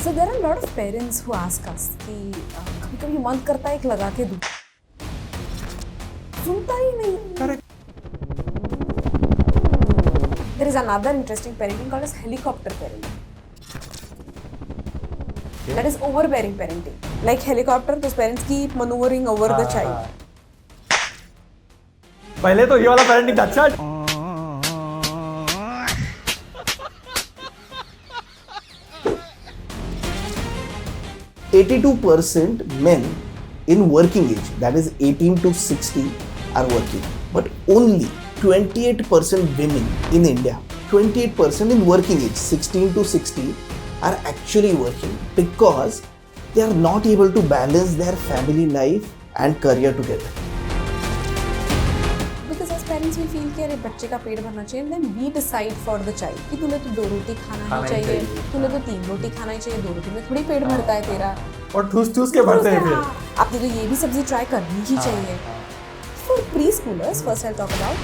So there are a lot of parents who ask us कि कभी-कभी मन करता है एक लगा के दूँ, सुनता ही नहीं. Correct. There is another interesting parenting called as helicopter parenting. Okay. That is overbearing parenting. Like helicopter, those parents keep maneuvering over the child. पहले तो ये वाला parenting अच्छा है. 82% men in working age, that is 18 to 60, are working. But only 28% women in India, 28% in working age, 16 to 60, are actually working because they are not able to balance their family life and career together. Because as parents we feel कि अरे बच्चे का पेट भरना चाहिए, and then we decide for the child कि तूने तो 2 रोटी खाना ही चाहिए, तूने तो 3 रोटी खाना ही चाहिए, 2 रोटी में थोड़ी पेट भरता है तेरा. और ठूस के भरते हैं फिर. आपने तो ये भी सब्जी ट्राई करनी ही चाहिए. For preschoolers, first I'll talk about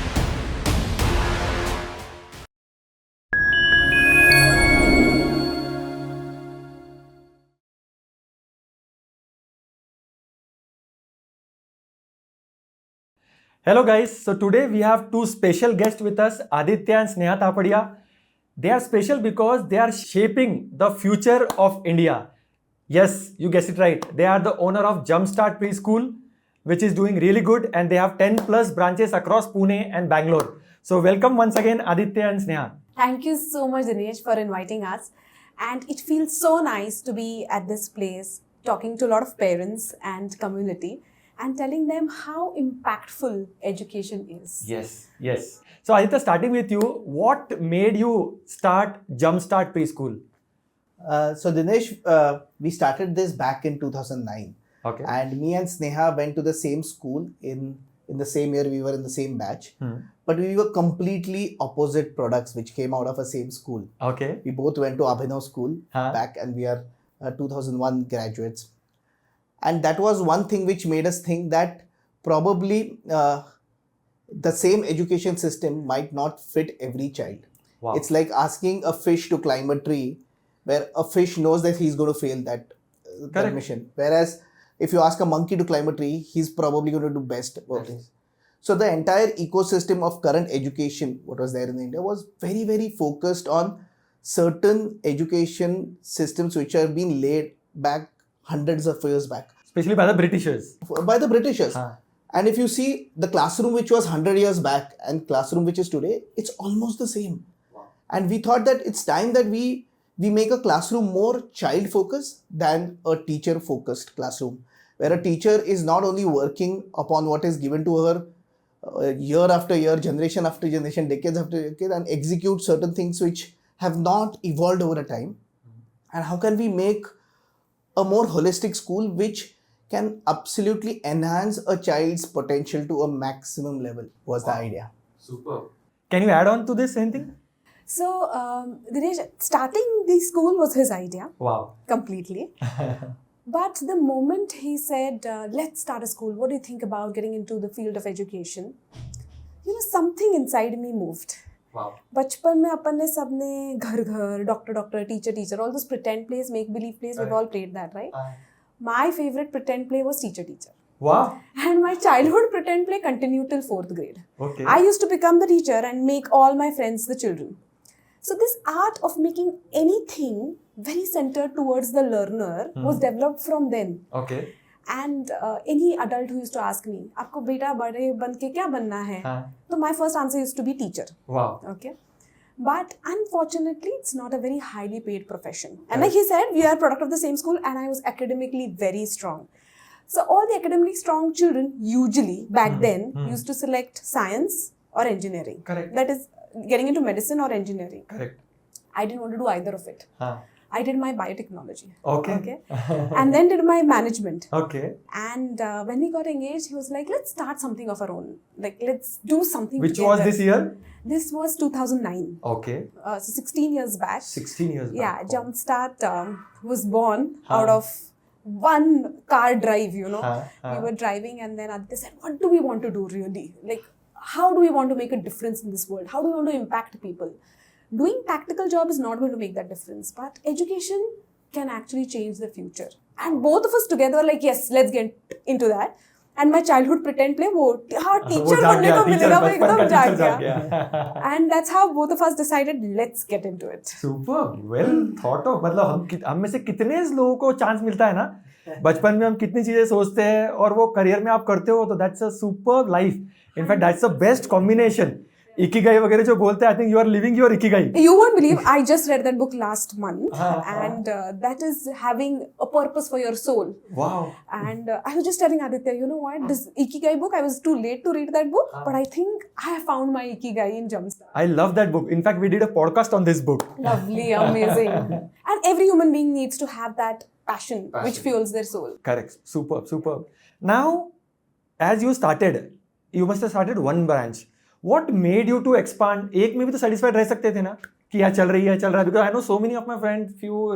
Hello guys, so today we have two special guests with us, Aditya and Sneha Tapadia. They are special because they are shaping the future of India. Yes, you guessed it right. They are the owner of Jumpstart Preschool, which is doing really good, and they have 10 plus branches across Pune and Bangalore. So welcome once again Aditya and Sneha. Thank you so much, Dinesh, for inviting us. And it feels so nice to be at this place, talking to a lot of parents and community, and telling them how impactful education is. Yes. So Aditya, starting with you, what made you start Jumpstart Preschool? So Dinesh, we started this back in 2009. Okay. And me and Sneha went to the same school in the same year. We were in the same batch. But we were completely opposite products which came out of a same school. Okay. We both went to Abhinav school back, and we are 2001 graduates. And that was one thing which made us think that probably the same education system might not fit every child. Wow. It's like asking a fish to climb a tree where a fish knows that he's going to fail that mission. Whereas if you ask a monkey to climb a tree, he's probably going to do best. Yes. So the entire ecosystem of current education, what was there in India, was very, very focused on certain education systems which have been laid back hundreds of years back. Especially by the Britishers. By the Britishers. And if you see the classroom which was 100 years back and classroom which is today, it's almost the same. Wow. And we thought that it's time that we make a classroom more child focused than a teacher focused classroom, where a teacher is not only working upon what is given to her year after year, generation after generation, decades after decade, and execute certain things which have not evolved over a time. And how can we make a more holistic school which can absolutely enhance a child's potential to a maximum level was the idea. Super. Can you add on to this anything? So, Dinesh, starting the school was his idea. Wow. Completely. But the moment he said, let's start a school, what do you think about getting into the field of education? Something inside me moved. Wow. बचपन में अपन ने सबने घर doctor teacher all those pretend plays, make believe plays, we've all played that, right? My favorite pretend play was teacher. Wow. And my childhood pretend play continued till 4th grade. Okay. I used to become the teacher and make all my friends the children. So this art of making anything very centered towards the learner was developed from then. Okay. And any adult who used to ask me, आपको बेटा बड़े बन के क्या बनना है? So my first answer used to be teacher. Wow. Okay. But unfortunately, it's not a very highly paid profession. And like he said, we are a product of the same school, and I was academically very strong. So all the academically strong children usually back then used to select science or engineering. Correct. That is getting into medicine or engineering. Correct. I didn't want to do either of it. I did my biotechnology. Okay. And then did my management. Okay. And when we got engaged, he was like, let's start something of our own. Like, let's do something Which together. was this year? This was 2009. Okay. So 16 years back. 16 years back. Yeah, Jumpstart was born out of one car drive, We were driving, and then Aditya said, what do we want to do really? Like, how do we want to make a difference in this world? How do we want to impact people? Doing tactical job is not going to make that difference, but education can actually change the future. And both of us together were like, yes, let's get into that. And my childhood pretend play, हाँ teacher बनने को मिलेगा, वो एकदम जाग गया. And that's how both of us decided, let's get into it. Super, well thought of. मतलब हम में से कितने लोगों को चांस मिलता है ना, बचपन में हम कितनी चीजें सोचते हैं और वो करियर में आप करते हो, तो that's a superb life. In fact, that's the best combination. Ikigai वगैरह जो बोलते हैं, I think you are living your ikigai. You won't believe, I just read that book last month, and that is having a purpose for your soul. Wow. And I was just telling Aditya, you know what, this ikigai book, I was too late to read that book, but I think I have found my ikigai in Jumpstart. I love that book. In fact, we did a podcast on this book. Lovely, amazing. And every human being needs to have that passion. Which fuels their soul. Correct. Superb, superb. Now, as you started, you must have started one branch. What made you to expand? एक में भी तो satisfied रह सकते थे ना कि यार चल रही है. Because I know so many of my friends, few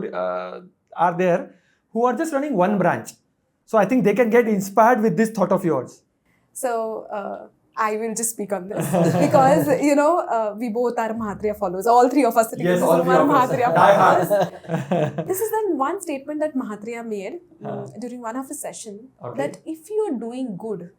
are there who are just running one branch. So I think they can get inspired with this thought of yours. So I will just speak on this because you know we both are Mahathir followers. All three of us sitting in this room are Mahathir followers. This is then one statement that Mahathir made during one of his sessions, that if you are doing good,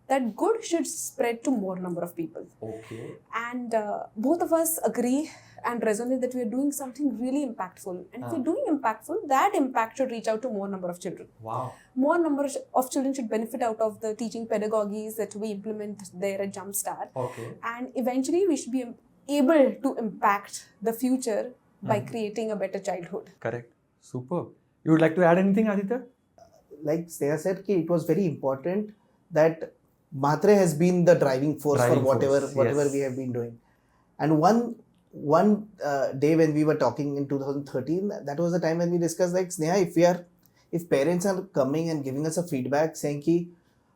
that good should spread to more number of people. Okay. And both of us agree and resonate that we are doing something really impactful. And if we're doing impactful, that impact should reach out to more number of children. Wow. More number of children should benefit out of the teaching pedagogies that we implement there at Jumpstart. Okay. And eventually we should be able to impact the future by creating a better childhood. Correct. Super. You would like to add anything, Aditya? Like Sneha said, it was very important that Mahathir has been the driving force for whatever we have been doing. And one day when we were talking in 2013, that was the time when we discussed, like, Sneha, if parents are coming and giving us a feedback saying ki,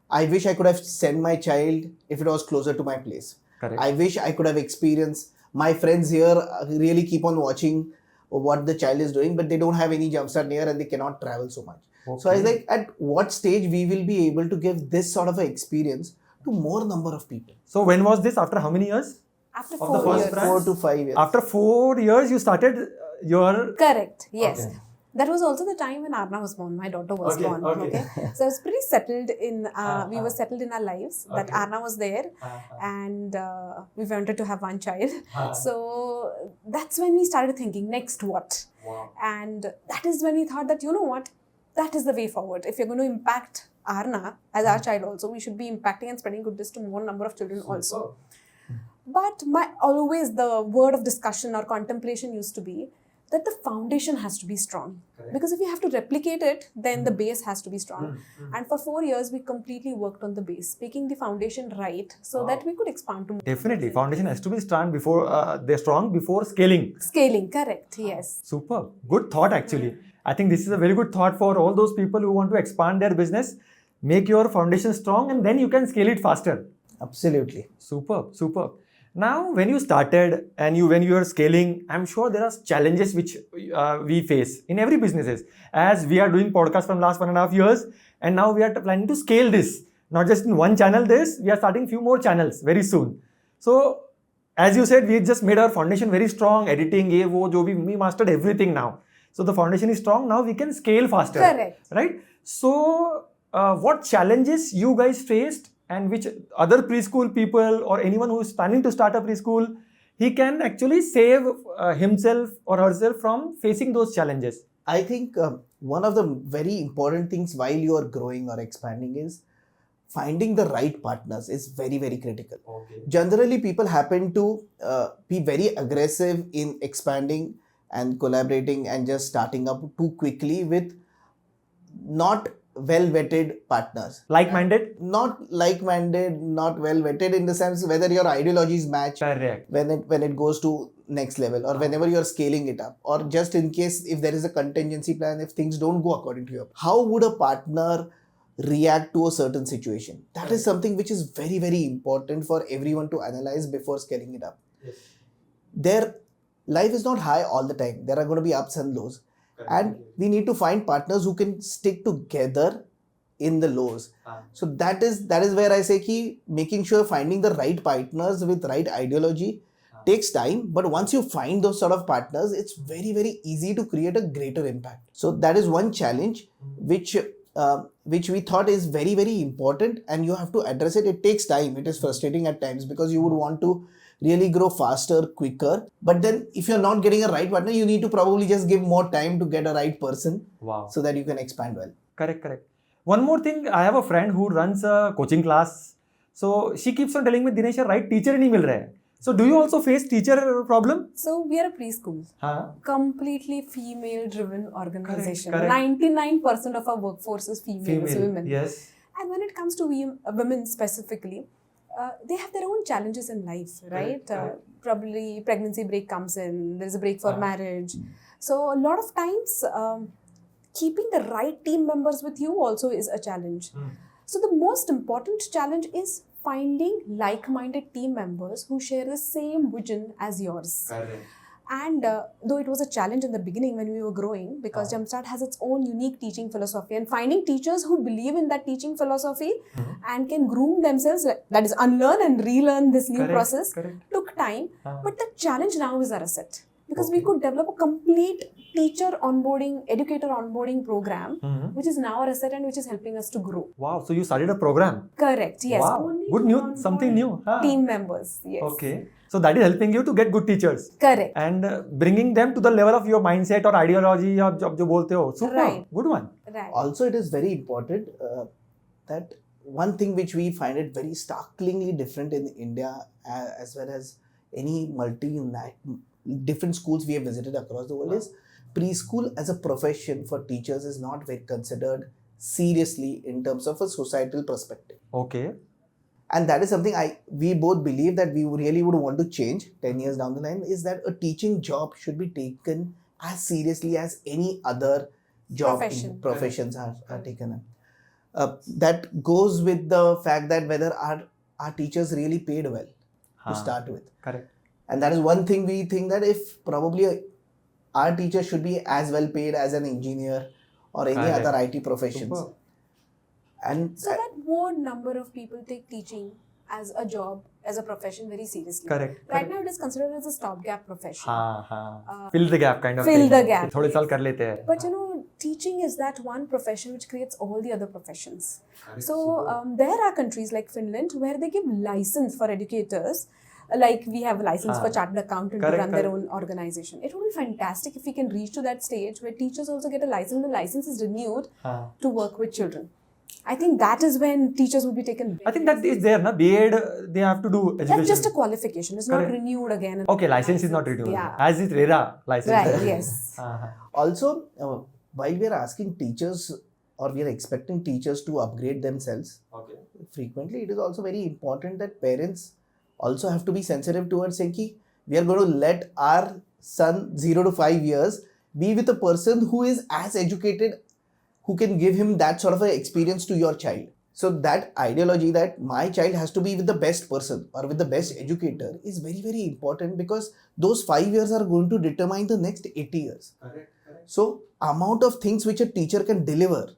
I wish I could have sent my child if it was closer to my place. Correct. I wish I could have experienced. My friends here really keep on watching what the child is doing, but they don't have any Jumpstart near and they cannot travel so much. Okay. So I was like, at what stage we will be able to give this sort of an experience to more number of people? So when was this? After how many years? After Of the 4 first years. branch? 4 to 5 years. After 4 years, you started your... Correct, yes. Okay. That was also the time when Arna was born. My daughter was born. Okay. So I was pretty settled in, we were settled in our lives. That Arna was there and we wanted to have one child. So that's when we started thinking, next what? Wow. And that is when we thought that, you know what, that is the way forward. If you're going to impact Arna as our child also, we should be impacting and spreading goodness to more number of children also. But always the word of discussion or contemplation used to be that the foundation has to be strong. Correct. Because if you have to replicate it, then the base has to be strong. And for 4 years, we completely worked on the base, making the foundation right so that we could expand to more. Definitely. Foundation has to be strong before, they're strong before scaling. Scaling, correct, yes. Super. Good thought actually. I think this is a very good thought for all those people who want to expand their business. Make your foundation strong and then you can scale it faster. Absolutely. Superb, superb. Now, when you started and when you are scaling, I'm sure there are challenges which we face in every businesses. As we are doing podcast from last 1.5 years, and now we are planning to scale this. Not just in one channel we are starting few more channels very soon. So, as you said, we just made our foundation very strong, editing, we mastered everything now. So, the foundation is strong, now we can scale faster. Correct. Right? So, what challenges you guys faced and which other preschool people or anyone who is planning to start a preschool, he can actually save himself or herself from facing those challenges? I think one of the very important things while you are growing or expanding is finding the right partners is very, very critical. Okay. Generally, people happen to be very aggressive in expanding and collaborating and just starting up too quickly with not well-vetted partners. Like-minded? Not like-minded, not well-vetted in the sense whether your ideologies match Correct. when it goes to next level or whenever you're scaling it up, or just in case if there is a contingency plan, if things don't go according to your, how would a partner react to a certain situation? That is something which is very, very important for everyone to analyze before scaling it up. Yes. Their life is not high all the time. There are going to be ups and lows. And we need to find partners who can stick together in the lows. So that is where I say ki making sure finding the right partners with right ideology takes time, but once you find those sort of partners, it's very, very easy to create a greater impact. So that is one challenge which we thought is very, very important, and you have to address it. It takes time. It is frustrating at times because you would want to really grow faster, quicker. But then if you're not getting a right partner, you need to probably just give more time to get a right person. Wow. So that you can expand well. Correct. One more thing, I have a friend who runs a coaching class. So she keeps on telling me, Dinesh, right teacher ही नहीं मिल रहा है. So do you also face teacher problem? So we are a preschool. Completely female-driven organization. Correct. 99% of our workforce is female. Women. Yes. And when it comes to women specifically, they have their own challenges in life, right? Probably pregnancy break comes in, there's a break for marriage. So a lot of times, keeping the right team members with you also is a challenge. So the most important challenge is finding like-minded team members who share the same vision as yours. Correct. And though it was a challenge in the beginning when we were growing, because Jumpstart has its own unique teaching philosophy, and finding teachers who believe in that teaching philosophy and can groom themselves, that is unlearn and relearn this new process, took time. But the challenge now is our asset, because we could develop a complete teacher onboarding, educator onboarding program, which is now our asset and which is helping us to grow. Wow, so you started a program. Correct, yes. Wow, Only good news, something new. Team members, yes. Okay. So that is helping you to get good teachers. Correct. And bringing them to the level of your mindset or ideology or जो बोलते हो. Super. Right. Good one. Right. Also, it is very important that one thing which we find it very startlingly different in India, as well as any different schools we have visited across the world, is preschool as a profession for teachers is not very considered seriously in terms of a societal perspective. Okay. And that is something we both believe that we really would want to change 10 years down the line, is that a teaching job should be taken as seriously as any other job professions are taken. That goes with the fact that whether our teachers really paid well to start with. Correct. And that is one thing we think, that if probably our teachers should be as well paid as an engineer or any other IT professions. Super. And so that more number of people take teaching as a job, as a profession very seriously. Correct. Right now it is considered as a stopgap profession. Fill the gap kind of Fill thing. the gap. थोड़े साल कर लेते हैं. But teaching is that one profession which creates all the other professions. So there are countries like Finland where they give license for educators. Like we have a license for chartered accountant to run their own organization. It would be fantastic if we can reach to that stage where teachers also get a license. The license is renewed to work with children. I think that is when teachers would be taken. I think that is there, na? B.Ed, they have to do education. That's just a qualification. It's not renewed again. Okay, license is not renewed. Yeah. As is RERA license. Right, yes. Also, while we are asking teachers, or we are expecting teachers to upgrade themselves frequently, it is also very important that parents also have to be sensitive towards saying ki we are going to let our son 0 to 5 years be with a person who is as educated, who can give him that sort of an experience to your child. So that ideology that my child has to be with the best person or with the best educator is very, very important, because those 5 years are going to determine the next 80 years. Correct. So amount of things which a teacher can deliver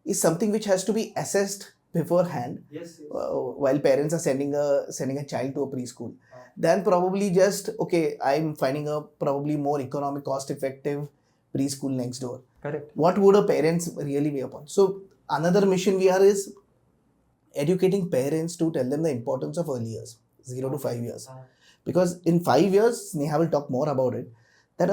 is something which has to be assessed beforehand. Yes. While parents are sending a child to a preschool. Then probably just, okay, I'm finding a probably more economic, cost-effective preschool next door. Correct. What would a parents really be upon? So another mission we are is educating parents to tell them the importance of early years, 0 to 5 years. Because in 5 years, Sneha will talk more about it, that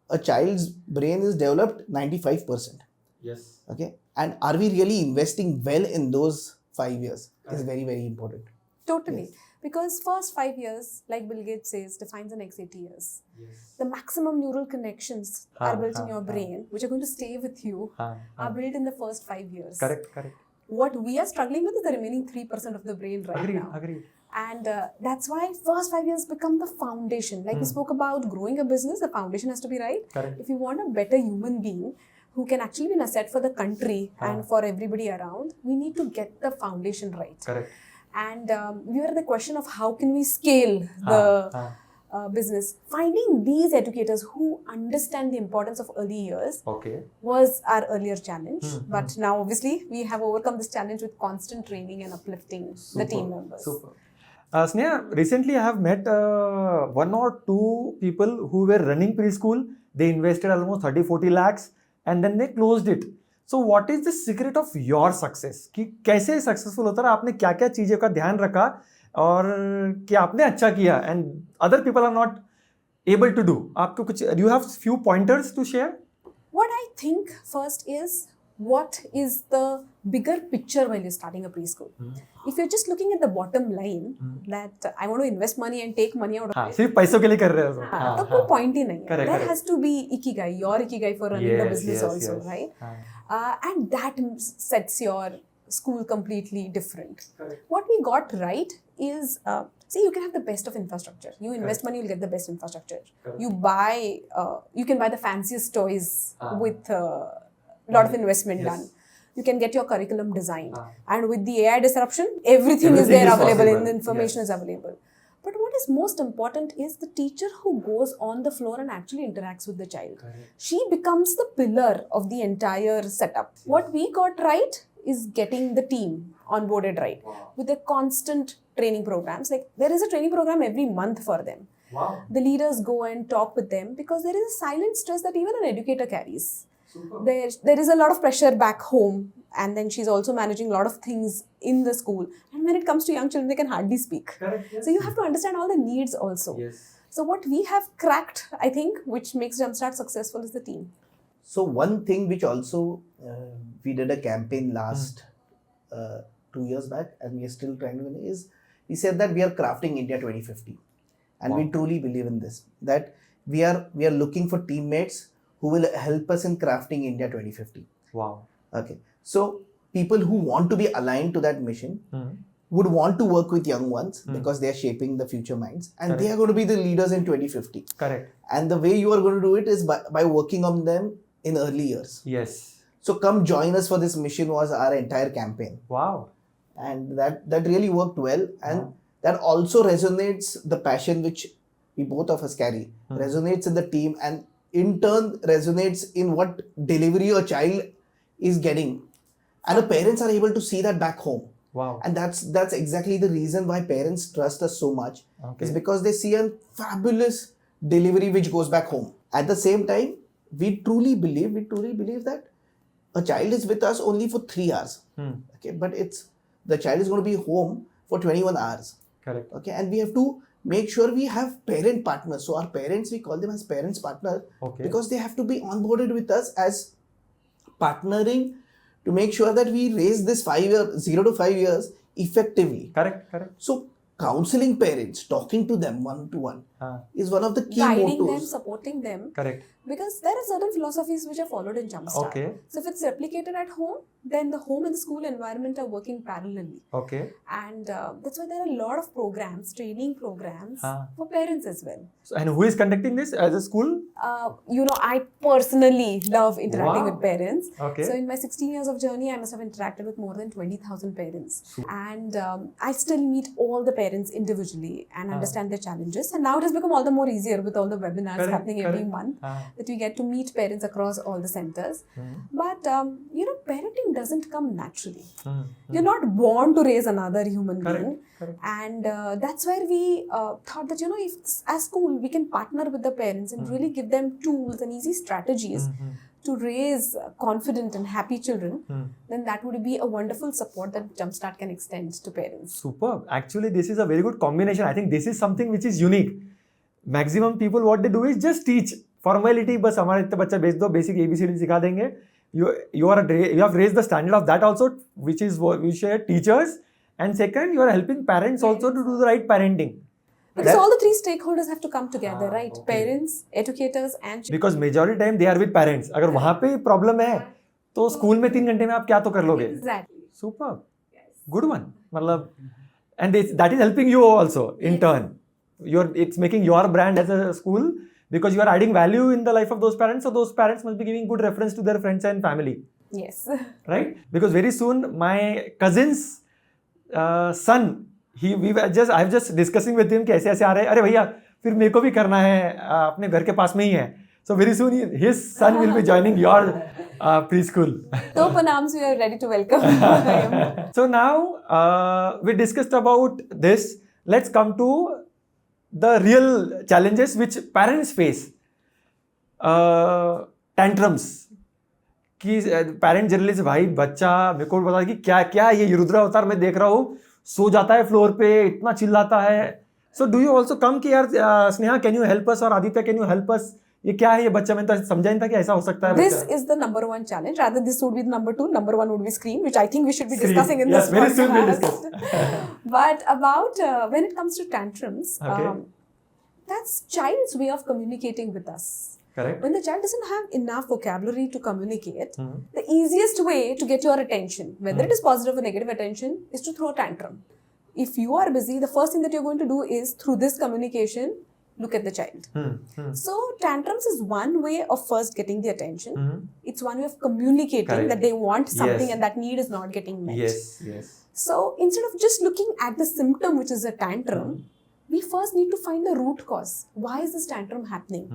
a child's brain is developed 95%. Yes. Okay. And are we really investing well in those 5 years is very, very important. Totally. Yes. Because first 5 years, like Bill Gates says, defines the next 80 years. Yes. The maximum neural connections are built in your brain, which are going to stay with you, are built in the first 5 years. Correct. What we are struggling with is the remaining 3% of the brain right now. Agreed. And that's why first 5 years become the foundation. Like we spoke about growing a business, the foundation has to be right. Correct. If you want a better human being who can actually be an asset for the country and for everybody around, we need to get the foundation right. Correct. And we were at the question of how can we scale the business. Finding these educators who understand the importance of early years was our earlier challenge. But now obviously we have overcome this challenge with constant training and uplifting the team members. Super. Sneha, recently I have met one or two people who were running preschool. They invested almost 30-40 lakhs and then they closed it. So what is the secret of your success? कि कैसे successful होता रहा, आपने क्या क्या चीज़ों का ध्यान रखा और क्या आपने अच्छा किया and other people are not able to do. आपको कुछ, do you have few pointers to share? What I think first is, what is the bigger picture when you're starting a preschool? If you're just looking at the bottom line, that I want to invest money and take money out of हाँ, it, सिर्फ पैसों के लिए कर रहे हो. तो कोई point ही नहीं है. Correct, There correct. has to be ikigai, your ikigai for running the Yes, business yes, also, yes. right? And that sets your school completely different. Correct. What we got right is, see, you can have the best of infrastructure. You invest money, you'll get the best infrastructure. Correct. You buy, you can buy the fanciest toys with a lot of investment Yes. done. You can get your curriculum designed. And with the AI disruption, everything is Everything there is available, possible. and the information Yes. is available. But what is most important is the teacher who goes on the floor and actually interacts with the child. Correct. She becomes the pillar of the entire setup. What we got right is getting the team onboarded right with the constant training programs. Like, there is a training program every month for them. Wow. The leaders go and talk with them because there is a silent stress that even an educator carries. Super. There is a lot of pressure back home, and then she's also managing a lot of things in the school. And when it comes to young children, they can hardly speak. Correct. Yes. So you have to understand all the needs also. Yes. So what we have cracked, I think, which makes Jumpstart successful is the team. So one thing which also we did a campaign last 2 years back, and we are still trying to win, is we said that we are crafting India 2050, and we Wow. truly believe in this, that we are looking for teammates who will help us in crafting India 2050. Wow. Okay, so people who want to be aligned to that mission Hmm. would want to work with young ones because they are shaping the future minds, and they are going to be the leaders in 2050. Correct. And the way you are going to do it is by working on them in early years. Yes. So come join us for this mission was our entire campaign, Wow. and that really worked well, and Wow. that also resonates the passion which we both of us carry, resonates in the team, and in turn resonates in what delivery a child is getting, and the parents are able to see that back home. Wow. And that's exactly the reason why parents trust us so much. Okay. Is because they see a fabulous delivery which goes back home. At the same time, we truly believe that a child is with us only for 3 hours. Okay, but the child is going to be home for 21 hours. Correct. Okay, and we have to make sure we have parent partners. So our parents, we call them as parents partner, Okay. because they have to be onboarded with us as partnering to make sure that we raise this 0 to 5 years effectively. Correct. Correct. So counseling parents, talking to them one-to-one is one of the key Guiding them, mottos. supporting them. Correct. Because there are certain philosophies which are followed in Jumpstart. Okay. So if it's replicated at home, then the home and the school environment are working parallelly. Okay. And that's why there are a lot of programs, training programs for parents as well. So, and who is conducting this as a school? I personally love interacting Wow. with parents. Okay. So in my 16 years of journey, I must have interacted with more than 20,000 parents. And I still meet all the parents individually and understand their challenges. And now it has become all the more easier with all the webinars Correct, happening every correct. month that we get to meet parents across all the centers. But, parenting doesn't come naturally. You're not born to raise another human Correct, being. correct. And that's where we thought that, if as school we can partner with the parents and really give them tools and easy strategies to raise confident and happy children, then that would be a wonderful support that Jumpstart can extend to parents. Superb. Actually, this is a very good combination. I think this is something which is unique. Maximum people, what they do is just teach. Formality, बस हमारे इतना बच्चा भेज दो, basic ABCD सिखा देंगे. You have raised the standard of that also, which is what we share teachers. And second, you are helping parents also to do the right parenting. Because all the three stakeholders have to come together, right? Okay. Parents, educators and children. Because majority time they are with parents. अगर वहाँ पे problem है, तो school में 3 घंटे में आप क्या तो कर लोगे? Exactly. Superb. Good one. मतलब, and that is helping you also in turn. It's making your brand as a school, because you are adding value in the life of those parents. So those parents must be giving good reference to their friends and family. Yes. Right? Because very soon my cousin's son, I was just discussing with him कि ऐसे ऐसे आ रहे हैं, अरे भैया फिर मेरे को भी करना है, अपने घर के पास में ही है. So very soon his son will be joining your preschool. So Panams, we are ready to welcome him. So now we discussed about this, let's come to the real challenges which parents face. Tantrums कि parent generally से भाई बच्चा मेरे को बता कि क्या क्या ये रुद्र अवतार मैं देख रहा हूँ, सो जाता है फ्लोर पे, इतना चिल्लाता है. So do you also come कि यार Sneha can you help us, और Aditya can you help us, ये क्या है ये बच्चा, मैंने तो समझा नहीं था कि ऐसा हो सकता है. This is the number one challenge. Rather, this would be the number two. Number one would be scream, which I think we should be discussing in this very soon we'll podcast. But about when it comes to tantrums, Okay. That's child's way of communicating with us. Correct. When the child doesn't have enough vocabulary to communicate, the easiest way to get your attention, whether it is positive or negative attention, is to throw a tantrum. If you are busy, the first thing that you're going to do is, through this communication, look at the child. So tantrums is one way of first getting the attention. It's one way of communicating Correct. that they want something Yes. and that need is not getting met. Yes. So instead of just looking at the symptom, which is a tantrum, we first need to find the root cause. Why is this tantrum happening?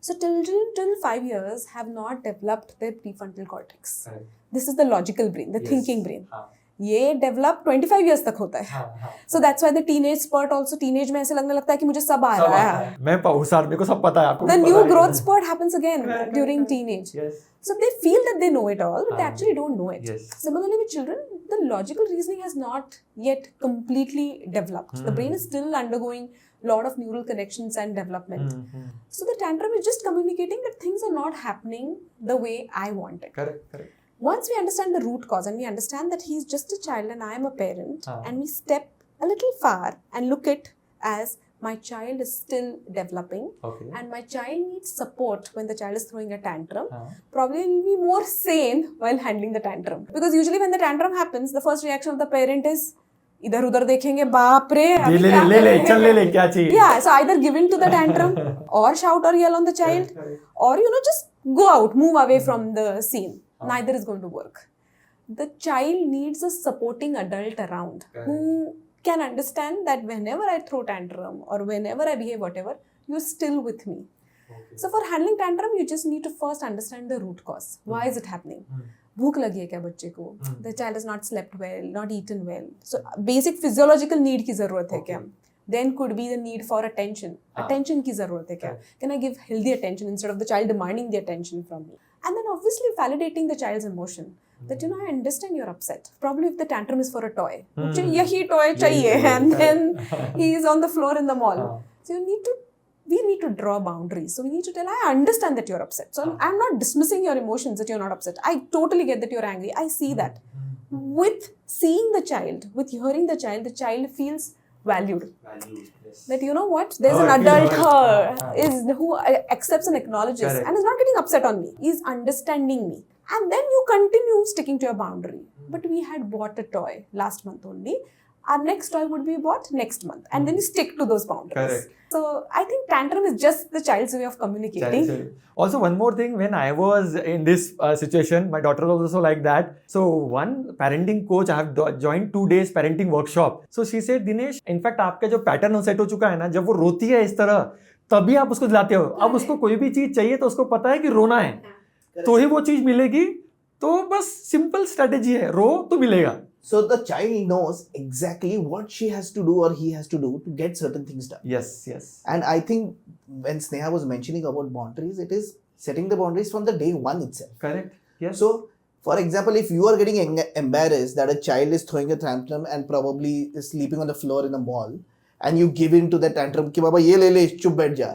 So children till 5 years have not developed their prefrontal cortex. Correct. This is the logical brain, the Yes. thinking brain. हाँ. ये develop 25 years तक होता है. So that's why the teenage spurt also, teenage में ऐसे लगने लगता है कि मुझे सब आ रहा है. मैं सर मेरे को सब पता है, आपको The भी new पता है. growth spurt happens again Correct, during correct. teenage. Yes. So they feel that they know it all, but they actually don't know it. Yes. Similarly with children, the logical reasoning has not yet completely developed. The brain is still undergoing a lot of neural connections and development. So the tantrum is just communicating that things are not happening the way I want it. Correct. Once we understand the root cause and we understand that he's just a child and I am a parent, and we step a little far and look at as my child is still developing, Okay. and my child needs support when the child is throwing a tantrum, probably will be more sane while handling the tantrum. Because usually when the tantrum happens, the first reaction of the parent is इधर उधर देखेंगे, बाप रे अभी क्या ले चल ले क्या चाहिए. Yeah, so either give in to the tantrum or shout or yell on the child, or just go out, move away from the scene. Neither is going to work. The child needs a supporting adult around who can understand that whenever I throw tantrum or whenever I behave whatever, you're still with me. So for handling tantrum, you just need to first understand the root cause. Why is it happening? भूख लगी है क्या बच्चे को? The child has not slept well, not eaten well. So basic physiological need की ज़रूरत है क्या? Then could be the need for attention. Attention की ज़रूरत है क्या? Can I give healthy attention instead of the child demanding the attention from me? And then obviously validating the child's emotion. That I understand you're upset. Probably if the tantrum is for a toy. मुझे यही toy चाहिए, and then he is on the floor in the mall. So we need to draw boundaries. So we need to tell, I understand that you're upset. So I'm not dismissing your emotions that you're not upset. I totally get that you're angry. I see that. With seeing the child, with hearing the child feels valued. Yes. That there's an adult here who accepts and acknowledges and is not getting upset on me. He's understanding me. And then you continue sticking to your boundary. But we had bought a toy last month only. Our next toy would be bought next month. And then you stick to those boundaries. Correct. So I think tantrum is just the child's way of communicating. Also, one more thing, when I was in this situation, my daughter was also like that. So one parenting coach, I have joined 2 days parenting workshop. So she said, Dinesh, in fact, आपका जो pattern set हो चुका है ना, जब वो रोती है इस तरह, तभी आप उसको दिलाते हो. अब उसको कोई भी चीज चाहिए तो उसको पता है कि रोना है, तो ही वो चीज मिलेगी. तो बस सिंपल स्ट्रेटेजी है, रो तो मिलेगा. So the child knows exactly what she has to do or he has to do to get certain things done. Yes. And I think when Sneha was mentioning about boundaries, it is setting the boundaries from the day one itself. Correct. Yes. So, for example, if you are getting embarrassed that a child is throwing a tantrum and probably is sleeping on the floor in a mall, and you give in to the tantrum कि बाबा ये ले चुप बैठ जा.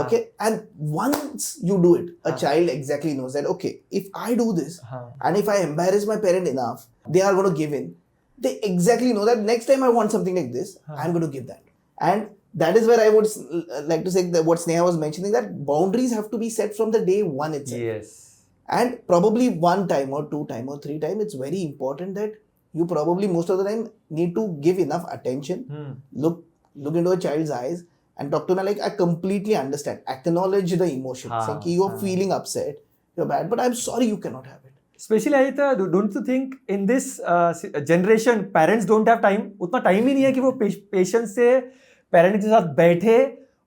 Okay, and once you do it, a child exactly knows that okay, if I do this and if I embarrass my parent enough, they are going to give in. They exactly know that next time I want something like this, I'm going to give that. And that is where I would like to say that what Sneha was mentioning, that boundaries have to be set from the day one itself. Yes. And probably 1 time or 2 time or 3 time, it's very important that you probably most of the time need to give enough attention, look into a child's eyes and talk to them like, I completely understand, acknowledge the emotion, saying you're feeling upset, you're bad, but I'm sorry you cannot have it. Especially Aditya, don't you think in this generation parents don't have time? उतना time ही नहीं है कि वो patience से parent के साथ बैठे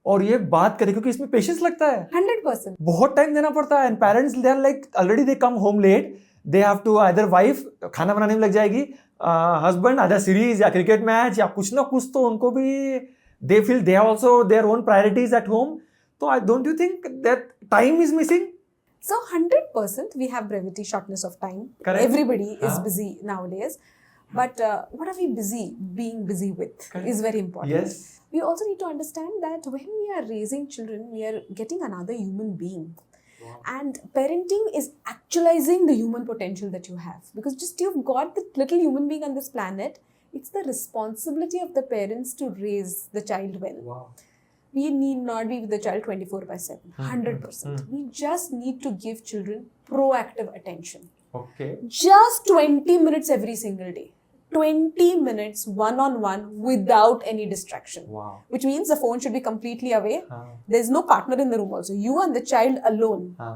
और ये बात करें, क्योंकि इसमें पेशेंस लगता है. 100%. बहुत टाइम देना पड़ता है. And parents they are like already they come home late, they have to either wife खाना बनाने में लग जाएगी, हस्बैंड आजा सीरीज या क्रिकेट मैच या कुछ ना कुछ तो उनको भी they feel they have also their own priorities at home. तो I don't you think that time is missing? So 100% we have brevity, shortness of time. Correct. Everybody is Huh? busy nowadays. But what are we being busy with Correct. is very important. Yes. We also need to understand that when we are raising children, we are getting another human being. Wow. And parenting is actualizing the human potential that you have. Because just you've got the little human being on this planet, it's the responsibility of the parents to raise the child well. Wow. We need not be with the child 24/7, 100%. We just need to give children proactive attention. Okay. Just 20 minutes every single day. 20 minutes one-on-one without any distraction. Wow. Which means the phone should be completely away. हाँ. There's no partner in the room also. You and the child alone. हाँ.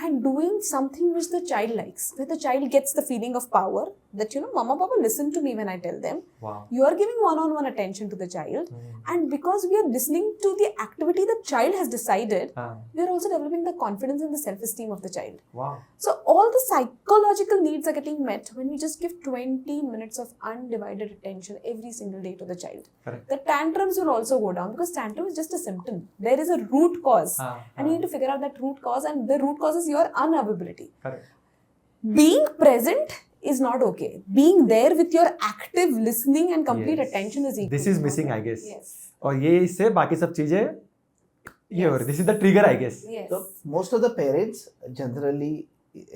And doing something which the child likes, where the child gets the feeling of power that, Mama, Papa, listen to me when I tell them. Wow. You are giving one-on-one attention to the child. And because we are listening to the activity the child has decided, we are also developing the confidence and the self-esteem of the child. Wow. So all the psychological needs are getting met when we just give 20 minutes of undivided attention every single day to the child. Correct. The tantrums will also go down because tantrum is just a symptom. There is a root cause. And you need to figure out that root cause, and the root cause is your unavailability. Correct. Being present is not okay. Being there with your active listening and complete Yes. attention is equal. This is missing, I guess. Yes. और ये इससे बाकी सब चीजें ये हो रही. This is the trigger, I guess. Yes. So most of the parents generally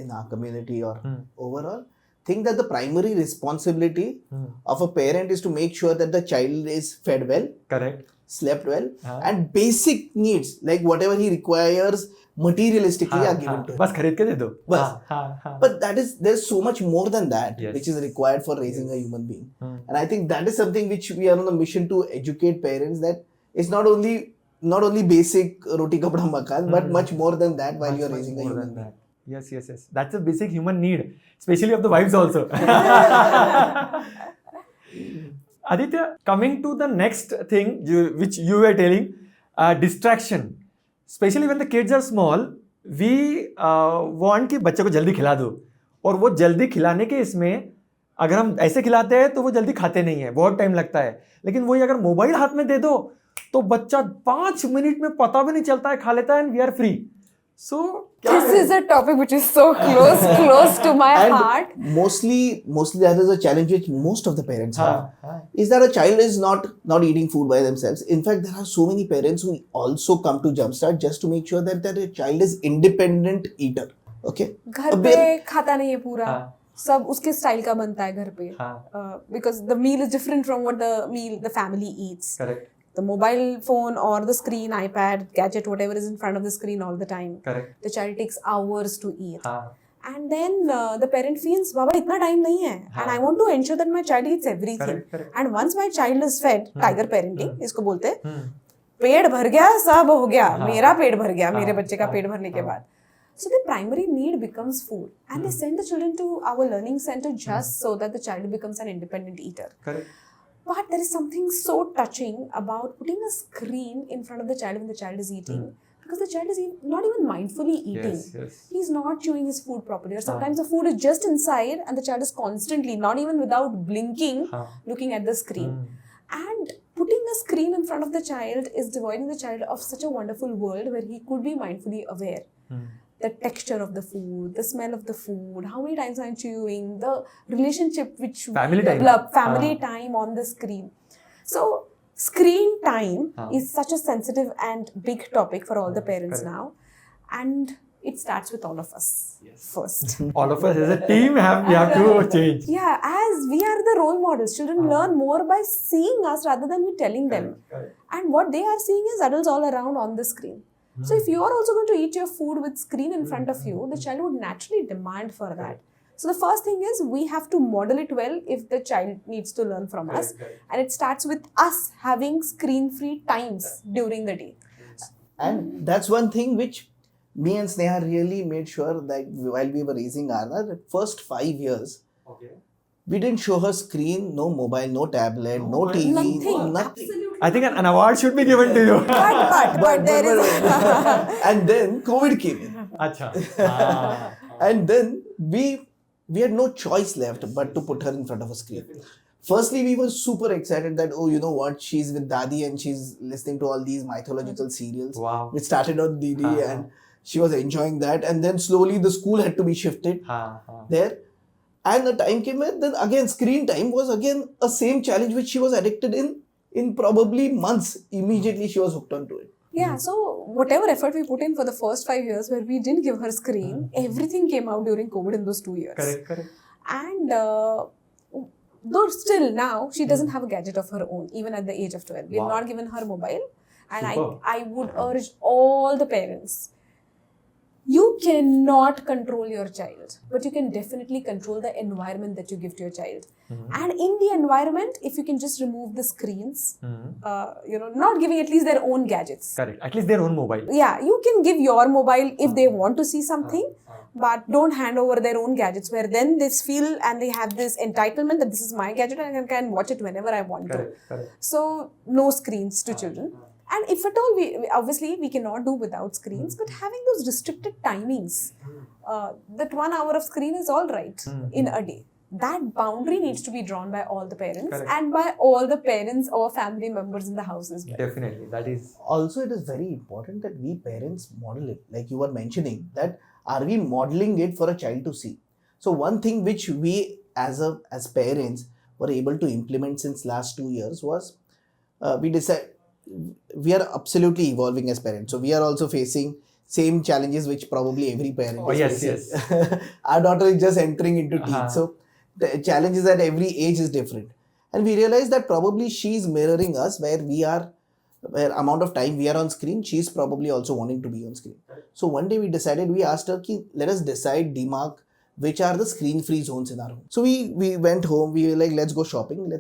in our community or overall think that the primary responsibility of a parent is to make sure that the child is fed well, Correct. slept well, and basic needs like whatever he requires materialistically are given to him. बस खरीद के दे दो. बस. हाँ. But there's so much more than that Yes. which is required for raising a human being. And I think that is something which we are on a mission to educate parents, that it's not only basic roti kapda makan, but much more than that while you're raising a human being. Yes. That's a basic human need, especially of the wives also. Aditya, coming to the next thing which you were telling, distraction. Especially when the kids are small, we want कि बच्चे को जल्दी खिला दो, और वो जल्दी खिलाने के इसमें अगर हम ऐसे खिलाते हैं तो वो जल्दी खाते नहीं है, बहुत टाइम लगता है. लेकिन वही अगर मोबाइल हाथ में दे दो तो बच्चा 5 मिनट में पता भी नहीं चलता है, खा लेता है, and we are free. So this is a topic which is so close to my And heart. mostly that is a challenge which most of the parents have. Is that a child is not eating food by themselves. In fact, there are so many parents who also come to Jumpstart just to make sure that their child is independent eater. Okay. घर पे खाता नहीं है पूरा. सब उसके style का बनता है घर पे. Because the meal is different from what the family eats. Correct. The mobile phone or the screen, iPad, gadget, whatever is in front of the screen all the time. Correct. The child takes hours to eat. And then the parent feels, Baba, itna time nahi hai. And I want to ensure that my child eats everything. Correct. And once my child is fed, tiger parenting, इसको बोलते हैं, पेट भर गया, सब हो गया, मेरा पेट भर गया, मेरे बच्चे का पेट भरने के बाद. So the primary need becomes food. And they send the children to our learning center just so that the child becomes an independent eater. Correct. But there is something so touching about putting a screen in front of the child when the child is eating. Because the child is not even mindfully eating. Yes. He's not chewing his food properly. Or sometimes the food is just inside and the child is constantly, not even without blinking, looking at the screen. And putting a screen in front of the child is devoiding the child of such a wonderful world where he could be mindfully aware. The texture of the food, the smell of the food, how many times I'm chewing, the relationship which Family time. develop, family time on the screen. So screen time is such a sensitive and big topic for all the parents now, and it starts with all of us first. All of us as a team we have to change. Yeah, as we are the role models, children learn more by seeing us rather than we telling them. And what they are seeing is adults all around on the screen. So if you are also going to eat your food with screen in front of you, the child would naturally demand for that. So the first thing is we have to model it well if the child needs to learn from us. And it starts with us having screen-free times during the day. And that's one thing which me and Sneha really made sure that while we were raising Arna, the first 5 years, we didn't show her screen, no mobile, no tablet, no TV, Nothing. nothing. I think an award should be given to you. But there is... And then COVID came in. Acha. And then we we had no choice left but to put her in front of a screen. Firstly, we were super excited that, oh, you know what, she's with Dadi and she's listening to all these mythological serials. Wow. Which started on DD and she was enjoying that. And then slowly the school had to be shifted there. And the time came where then again screen time was again a same challenge which she was addicted in probably months. Immediately she was hooked onto it. Yeah, so whatever effort we put in for the first 5 years where we didn't give her screen, everything came out during COVID in those 2 years. Correct. And though still now, she doesn't have a gadget of her own, even at the age of 12. We have not given her mobile. And I would urge all the parents, you cannot control your child, but you can definitely control the environment that you give to your child. And in the environment, if you can just remove the screens, not giving at least their own gadgets. Correct. At least their own mobile. Yeah, you can give your mobile if they want to see something, but don't hand over their own gadgets where then they feel and they have this entitlement that this is my gadget and I can watch it whenever I want to. Correct. So, no screens to children. And if at all, we cannot do without screens, but having those restricted timings, that 1 hour of screen is all right in a day. That boundary needs to be drawn by all the parents and by all the parents or family members in the house as well. Definitely, that is. Also, it is very important that we parents model it. Like you were mentioning, that are we modeling it for a child to see? So one thing which we as parents were able to implement since last 2 years was we decided we are absolutely evolving as parents. So we are also facing same challenges which probably every parent is facing. Yes. Our daughter is just entering into teens. So the challenges at every age is different. And we realize that probably she's mirroring us where amount of time we are on screen, she's probably also wanting to be on screen. So one day we asked her, let us demark which are the screen-free zones in our home. So we went home, we were like, let's go shopping.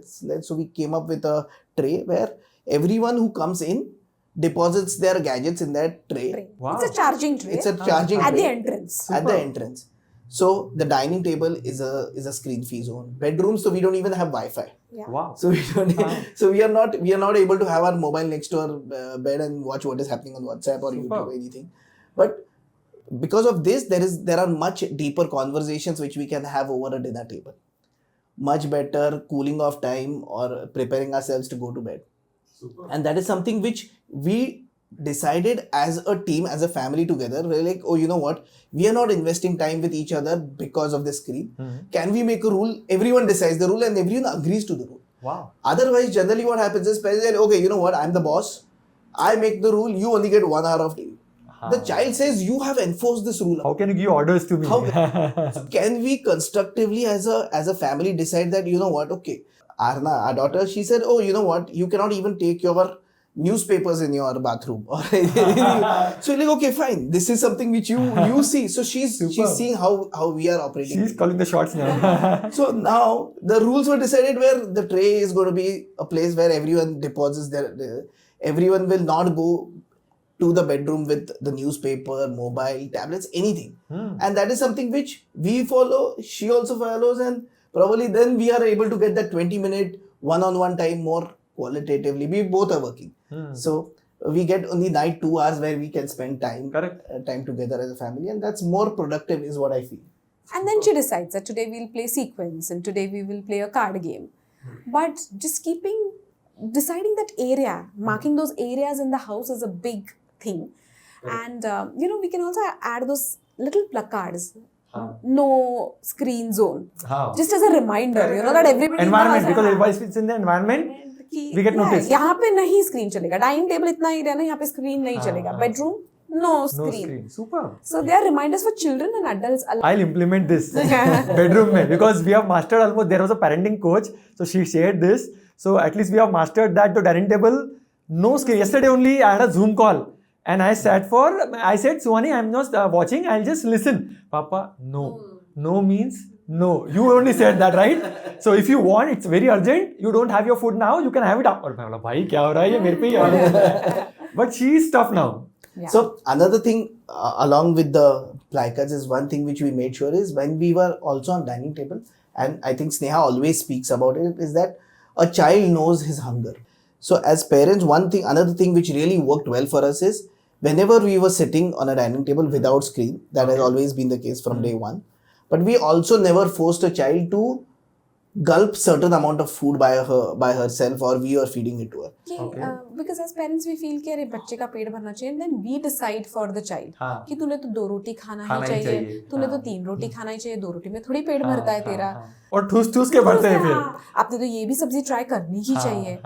So we came up with a tray where everyone who comes in deposits their gadgets in that tray. Wow. It's a charging tray. It's a charging at tray. the entrance. At the entrance. So the dining table is a screen-free zone. Bedrooms, so we don't even have Wi-Fi. Yeah. Wow. So we are not able to have our mobile next to our bed and watch what is happening on WhatsApp or YouTube or anything. But because of this, there are much deeper conversations which we can have over a dinner table. Much better cooling off time or preparing ourselves to go to bed. Super. And that is something which we decided as a team, as a family together. We're like, oh, you know what? We are not investing time with each other because of the screen. Can we make a rule? Everyone decides the rule and everyone agrees to the rule. Wow. Otherwise, generally what happens is parents say, okay, you know what? I'm the boss. I make the rule. You only get 1 hour of TV. The child says, you have enforced this rule. How can you give orders to me? Can we constructively as a family decide that, you know what? Okay. Arna, our daughter, she said, oh, you know what? You cannot even take your newspapers in your bathroom. So like, okay, fine. This is something which you see. So she's seeing how we are operating. She's calling the shots now. So now the rules were decided where the tray is going to be a place where everyone deposits everyone will not go to the bedroom with the newspaper, mobile, tablets, anything. And that is something which we follow, she also follows, and probably then we are able to get that 20-minute one-on-one time more qualitatively. We both are working. So we get only night 2 hours where we can spend time together as a family, and that's more productive is what I feel. And then she decides that today we'll play sequence and today we will play a card game. But just deciding that area, marking those areas in the house is a big thing. And we can also add those little placards. No screen zone. Just as a reminder, that everybody environment, because everybody fits in the environment, we get noticed. यहाँ पे नहीं screen चलेगा. Dining table इतना area ना यहाँ पे screen नहीं चलेगा. Bedroom, no screen. Super. So they are reminders for children and adults alike. I'll implement this bedroom mein, because we have mastered almost. There was a parenting coach, so she shared this. So at least we have mastered that. The dining table, no screen. Yesterday only I had a Zoom call. And I said, Suhani, I'm just watching, I'll just listen. Papa, no. No means no. You only said that, right? So if you want, it's very urgent, you don't have your food now, you can have it after. Bhai, kya ho raha hai? Ye mere pe hi hai. But she is tough now. Yeah. So another thing along with the placards is one thing which we made sure is when we were also on dining table, and I think Sneha always speaks about it, is that a child knows his hunger. So as parents, another thing which really worked well for us is whenever we were sitting on a dining table without screen, that has always been the case from day one. But we also never forced a child to gulp certain amount of food by herself, or we are feeding it to her. Okay. Because as parents we feel कि अरे बच्चे का पेट भरना चाहिए, and then we decide for the child हाँ. कि तूने तो 2 रोटी खाना खाना ही ही चाहिए, चाहिए. तूने तो हाँ. 3 रोटी खाना ही चाहिए, 2 रोटी में थोड़ी पेट भरता है तेरा. और ठूस के भरते हैं फिर. हाँ, आपने तो ये भी सब्जी ट्राई करनी ही चाहिए.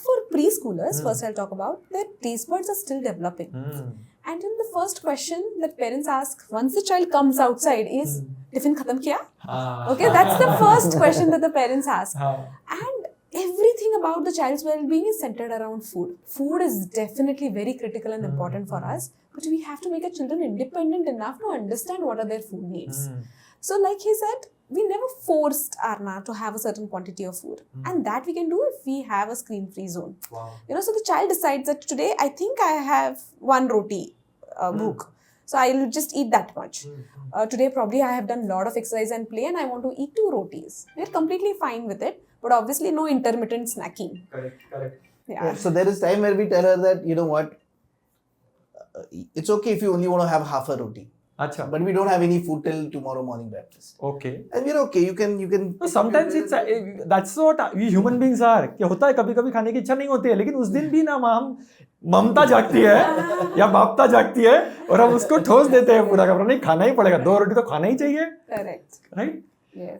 For preschoolers, first I'll talk about, their taste buds are still developing. And then the first question that parents ask once the child comes outside is, tiffin khatam kiya? Okay, that's the first question that the parents ask. And everything about the child's well-being is centered around food. Food is definitely very critical and important for us, but we have to make our children independent enough to understand what are their food needs. So like he said, we never forced Arna to have a certain quantity of food. And that we can do if we have a screen-free zone. Wow. So the child decides that today I think I have 1 roti bhook. So I'll just eat that much. Today probably I have done a lot of exercise and play and I want to eat 2 rotis. We're completely fine with it. But obviously no intermittent snacking. Correct. Yeah. So there is time where we tell her that, you know what, it's okay if you only want to have half a roti. अच्छा. But we don't have any food till tomorrow morning breakfast. Okay. And we're okay. You can. So sometimes it's that's what we human beings are. कि होता है कभी-कभी खाने की इच्छा नहीं होती है, लेकिन उस दिन भी ना हम ममता जागती है या बापता जागती है और हम उसको ठोस देते हैं पूरा का नहीं खाना ही पड़ेगा, 2 रोटी तो खाना ही चाहिए. Correct. Right? Yes.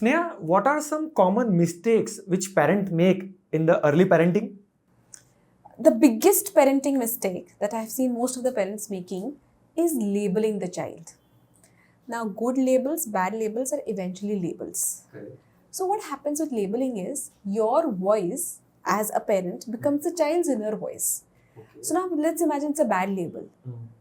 Sneha, what are some common mistakes which parents make in the early parenting? The biggest parenting mistake that I've seen most of the parents making is labeling the child. Now, good labels, bad labels are eventually labels. Okay. So what happens with labeling is your voice as a parent becomes the child's inner voice. Okay. So now let's imagine it's a bad label.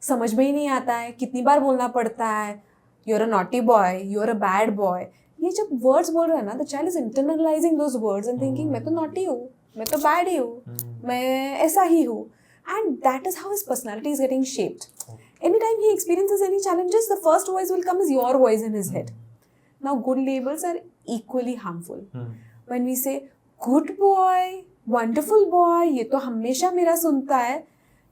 समझ में ही नहीं आता है, कितनी बार बोलना पड़ता है, you're a naughty boy, you're a bad boy. ये जब words बोल रहा है ना, the child is internalizing those words and thinking मैं तो naughty हूँ, मैं तो bad ही हूँ, मैं ऐसा ही हूँ. And that is how his personality is getting shaped. Anytime he experiences any challenges, the first voice will come as your voice in his head. Now, good labels are equally harmful. When we say, good boy, wonderful boy, ये तो हमेशा मेरा सुनता है,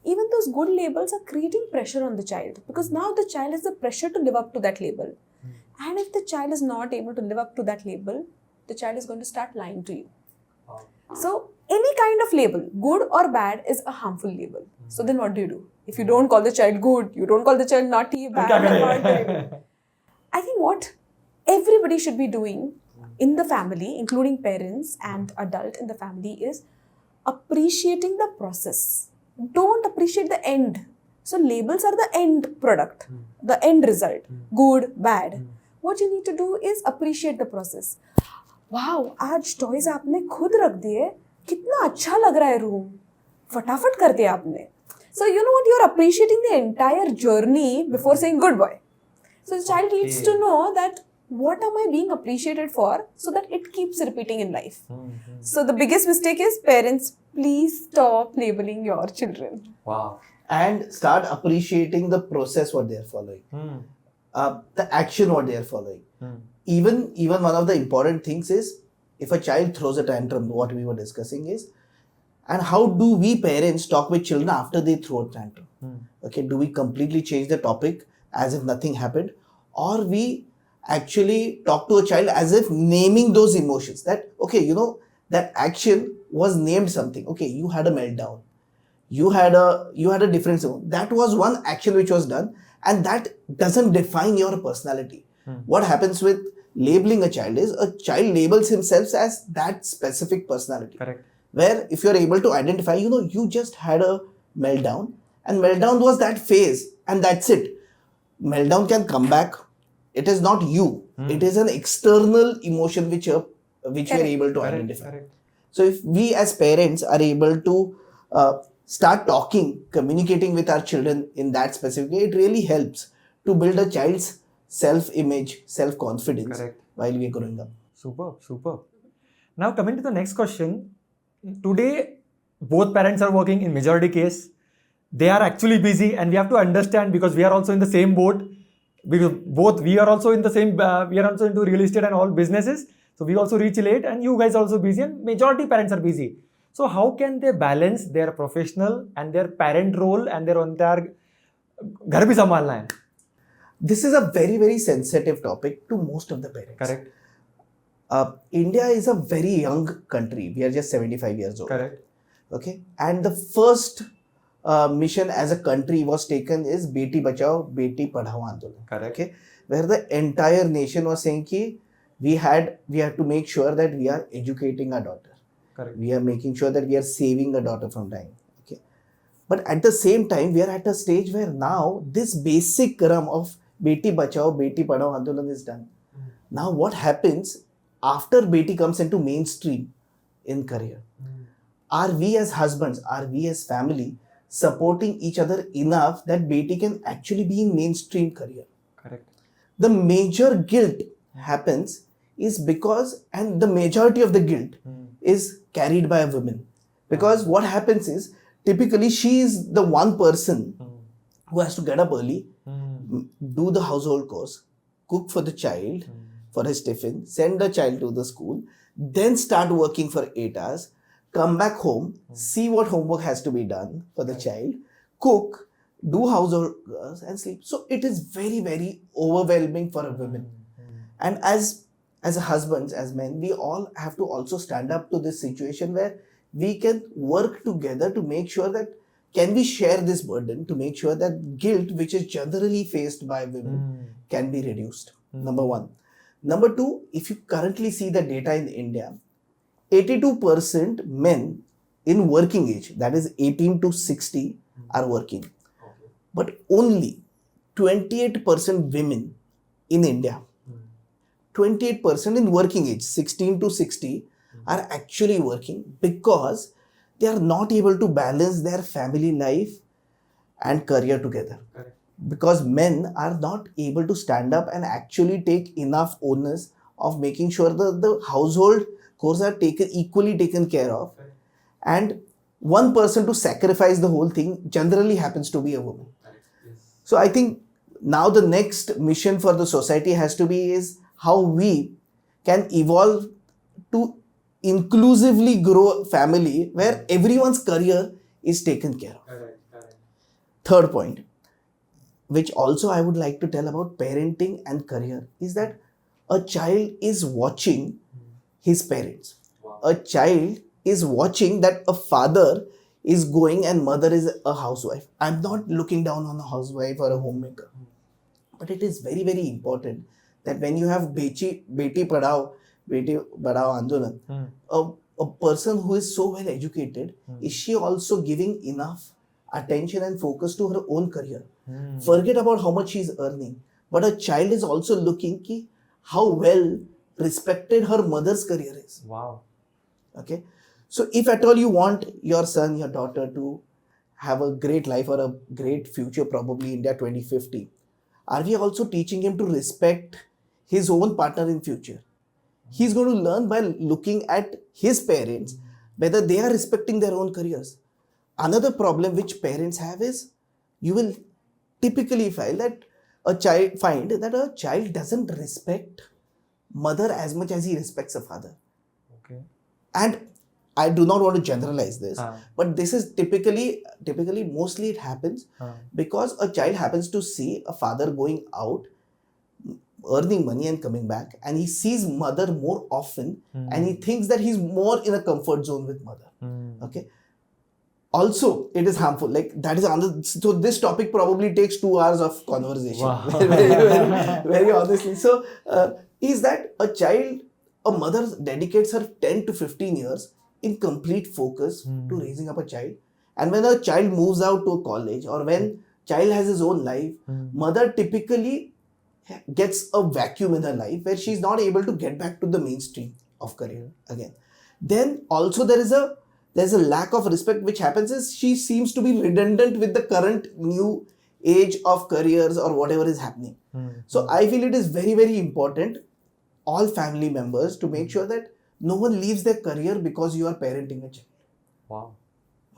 even those good labels are creating pressure on the child because now the child has the pressure to live up to that label. And if the child is not able to live up to that label, the child is going to start lying to you. So, any kind of label, good or bad, is a harmful label. So then what do? If you don't call the child good, you don't call the child naughty, bad, then what do you do? I think what everybody should be doing in the family, including parents and adult in the family, is appreciating the process. Don't appreciate the end. So labels are the end product, the end result, good, bad. What you need to do is appreciate the process. Wow, आज toys आपने खुद रख दिए, कितना अच्छा लग रहा है रूम, फटाफट कर दिया आपने. So you know what, you're appreciating the entire journey before saying good boy. So the child needs to know that what am I being appreciated for so that it keeps repeating in life. So the biggest mistake is parents, please stop labeling your children. Wow. And start appreciating the process what they are following. The action what they are following. Even one of the important things is if a child throws a tantrum, what we were discussing is, and how do we parents talk with children after they throw a tantrum? Okay, do we completely change the topic as if nothing happened, or we actually talk to a child as if naming those emotions that, okay, you know, that action was named something. Okay, you had a meltdown. You had a difference. That was one action which was done, and that doesn't define your personality. What happens with labeling a child is a child labels himself as that specific personality. Correct. Where if you're able to identify, you know, you just had a meltdown and meltdown was that phase and that's it. Meltdown can come back. It is not you. It is an external emotion which you're able to identify. Correct. So if we as parents are able to start talking, communicating with our children in that specific way, it really helps to build a child's self-image, self-confidence while we are growing up. Superb. Now coming to the next question. Today, both parents are working in majority case. They are actually busy and we have to understand because we are also in the same boat. Because both we are also in the same, we are also into real estate and all businesses. So we also reach late and you guys are also busy and majority parents are busy. So how can they balance their professional and their parent role and their entire घर भी संभालना है? this is a very, very sensitive topic to most of the parents. Correct. India is a very young country. We are just 75 years old. Correct. Okay. And the first mission as a country was taken is Beti Bachao, Beti Padhao Andolan. Correct. Okay. Where the entire nation was saying ki we had to make sure that we are educating our daughter. Correct. We are making sure that we are saving a daughter from dying. Okay. But at the same time, we are at a stage where now this basic crumb of Beti Bachao, Beti Padhao Andolan is done. Now what happens after Beti comes into mainstream in career? Are we as husbands, are we as family supporting each other enough that Beti can actually be in mainstream career? Correct. The major guilt happens is because, and the majority of the guilt is carried by a woman. Because what happens is, typically she is the one person who has to get up early, do the household chores, cook for the child, for his tiffin, send the child to the school, then start working for 8 hours, come back home, see what homework has to be done for the child, cook, do household chores and sleep. So it is very, very overwhelming for a woman. And as husbands, as men, we all have to also stand up to this situation where we can work together to make sure that can we share this burden to make sure that guilt, which is generally faced by women, can be reduced. Number one. Number two, if you currently see the data in India, 82% men in working age, that is 18 to 60, are working. But only 28% women in India, 28% in working age, 16 to 60, are actually working because they are not able to balance their family life and career together. Correct. Because men are not able to stand up and actually take enough onus of making sure that the household chores are equally taken care of. Correct. And one person to sacrifice the whole thing generally happens to be a woman. Correct. Yes. So I think now the next mission for the society has to be is how we can evolve to inclusively grow family where everyone's career is taken care of. Correct. Correct. Third point, which also I would like to tell about parenting and career, is that a child is watching his parents. Wow. A child is watching that a father is going and mother is a housewife. I'm not looking down on a housewife or a homemaker. But it is very, very important that when you have Beti Padhao, Beti Padhao Andolan, a person who is so well educated, is she also giving enough attention and focus to her own career? Forget about how much she is earning. But a child is also looking ki how well respected her mother's career is. Wow. Okay. So if at all you want your son, your daughter to have a great life or a great future, probably India 2050, are we also teaching him to respect his own partner in future? He's going to learn by looking at his parents, whether they are respecting their own careers. Another problem which parents have is, you will typically find that a child doesn't respect mother as much as he respects a father. Okay. And I do not want to generalize this, but this is typically mostly it happens because a child happens to see a father going out, earning money and coming back, and he sees mother more often and he thinks that he's more in a comfort zone with mother. Okay. Also, it is harmful. Like that is another. So this topic probably takes 2 hours of conversation. Wow. very honestly. So is that a mother dedicates her 10 to 15 years in complete focus to raising up a child, and when a child moves out to a college or when child has his own life, mother typically gets a vacuum in her life where she's not able to get back to the mainstream of career again. Then also there's a lack of respect which happens is she seems to be redundant with the current new age of careers or whatever is happening. So I feel it is very, very important, all family members, to make sure that no one leaves their career because you are parenting a child. Wow.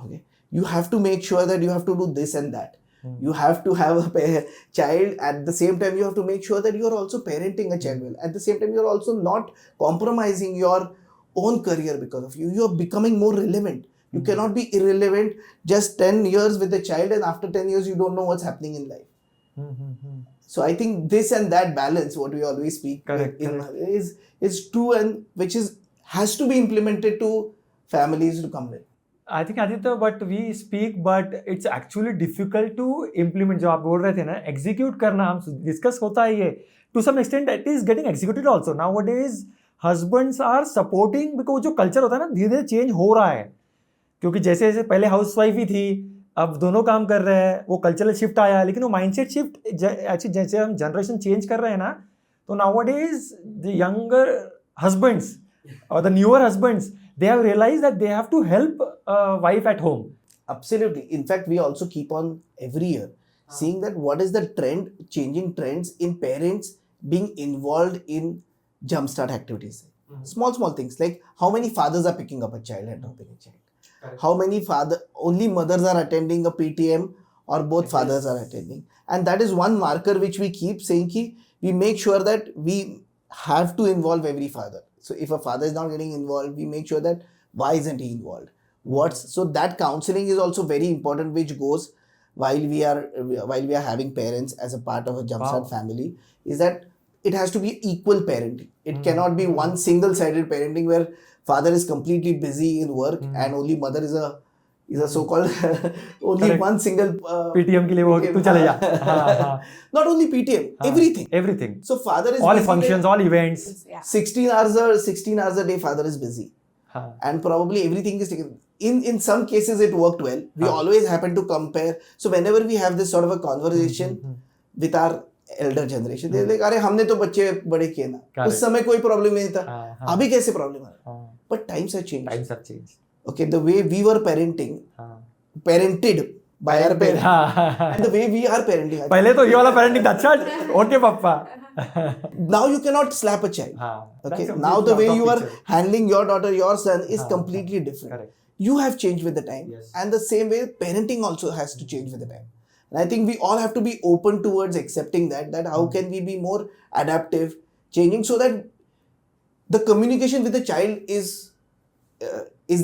Okay. You have to make sure that you have to do this and that. You have to have a child. At the same time, you have to make sure that you are also parenting a child well. At the same time, you are also not compromising your own career because of you. You are becoming more relevant. You cannot be irrelevant just 10 years with a child and after 10 years, you don't know what's happening in life. So I think this and that balance, what we always speak Correct. is true, and which has to be implemented to families to come with. I think Aditya, but we speak, but it's actually difficult to implement. जो आप बोल रहे थे ना, execute करना हम discuss होता है ये. To some extent, it is getting executed also. Nowadays, husbands are supporting because जो culture होता है ना, धीरे-धीरे change हो रहा है. क्योंकि जैसे जैसे पहले housewife ही थी, अब दोनों काम कर रहे हैं, वो cultural shift आया, लेकिन वो mindset shift actually जैसे हम generation change कर रहे हैं ना, तो nowadays the younger husbands or the newer husbands, they have realized that they have to help wife at home. Absolutely. In fact, we also keep on every year seeing that what is the trend, changing trends in parents being involved in jumpstart activities. Small things like how many fathers are picking up a child and dropping a child. Correct. How many only mothers are attending a PTM or both fathers are attending. And that is one marker which we keep saying ki we make sure that we have to involve every father. So if a father is not getting involved, we make sure that why isn't he involved? So that counseling is also very important, which goes while we are having parents as a part of a Jumpstart family, is that it has to be equal parenting. It cannot be one single-sided parenting where father is completely busy in work and only mother is a so-called only Correct. one single PTM के लिए वो तू चले जा. Not only PTM, everything. So father is all busy functions, all events. Yeah. 16 hours a day father is busy. And probably everything is taken. In some cases it worked well. We always happen to compare. So whenever we have this sort of a conversation with our elder generation, they're like, अरे हमने तो बच्चे बड़े किए ना, उस समय कोई प्रॉब्लम नहीं था, अभी कैसे प्रॉब्लम आ रहा है? But times have changed. Times have changed. Okay, the way we were parented by our parents, and the way we are parenting. पहले तो ये वाला parenting था, अच्छा, okay पापा. Now you cannot slap a child. Okay, That's now the way completely you out are of picture. handling your daughter, your son is completely different. Correct. You have changed with the time, Yes. and the same way parenting also has to change with the time. And I think we all have to be open towards accepting that how can we be more adaptive, changing, so that the communication with the child is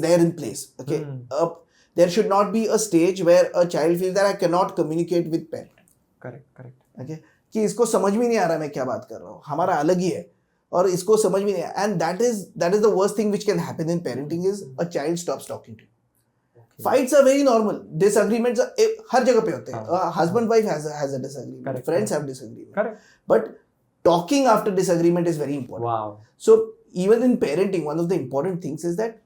there in place. Okay, there should not be a stage where a child feels that I cannot communicate with parent. Correct. Okay, कि इसको समझ में नहीं आ रहा मैं क्या बात कर रहा हूँ, हमारा अलग ही है और इसको समझ में नहीं आ, and that is the worst thing which can happen in parenting is a child stops talking to you. Fights are very normal. Disagreements are हर जगह पे होते हैं. Husband wife has a disagreement. Correct. Friends have disagreement. Correct. But talking after disagreement is very important. Wow. So even in parenting, one of the important things is that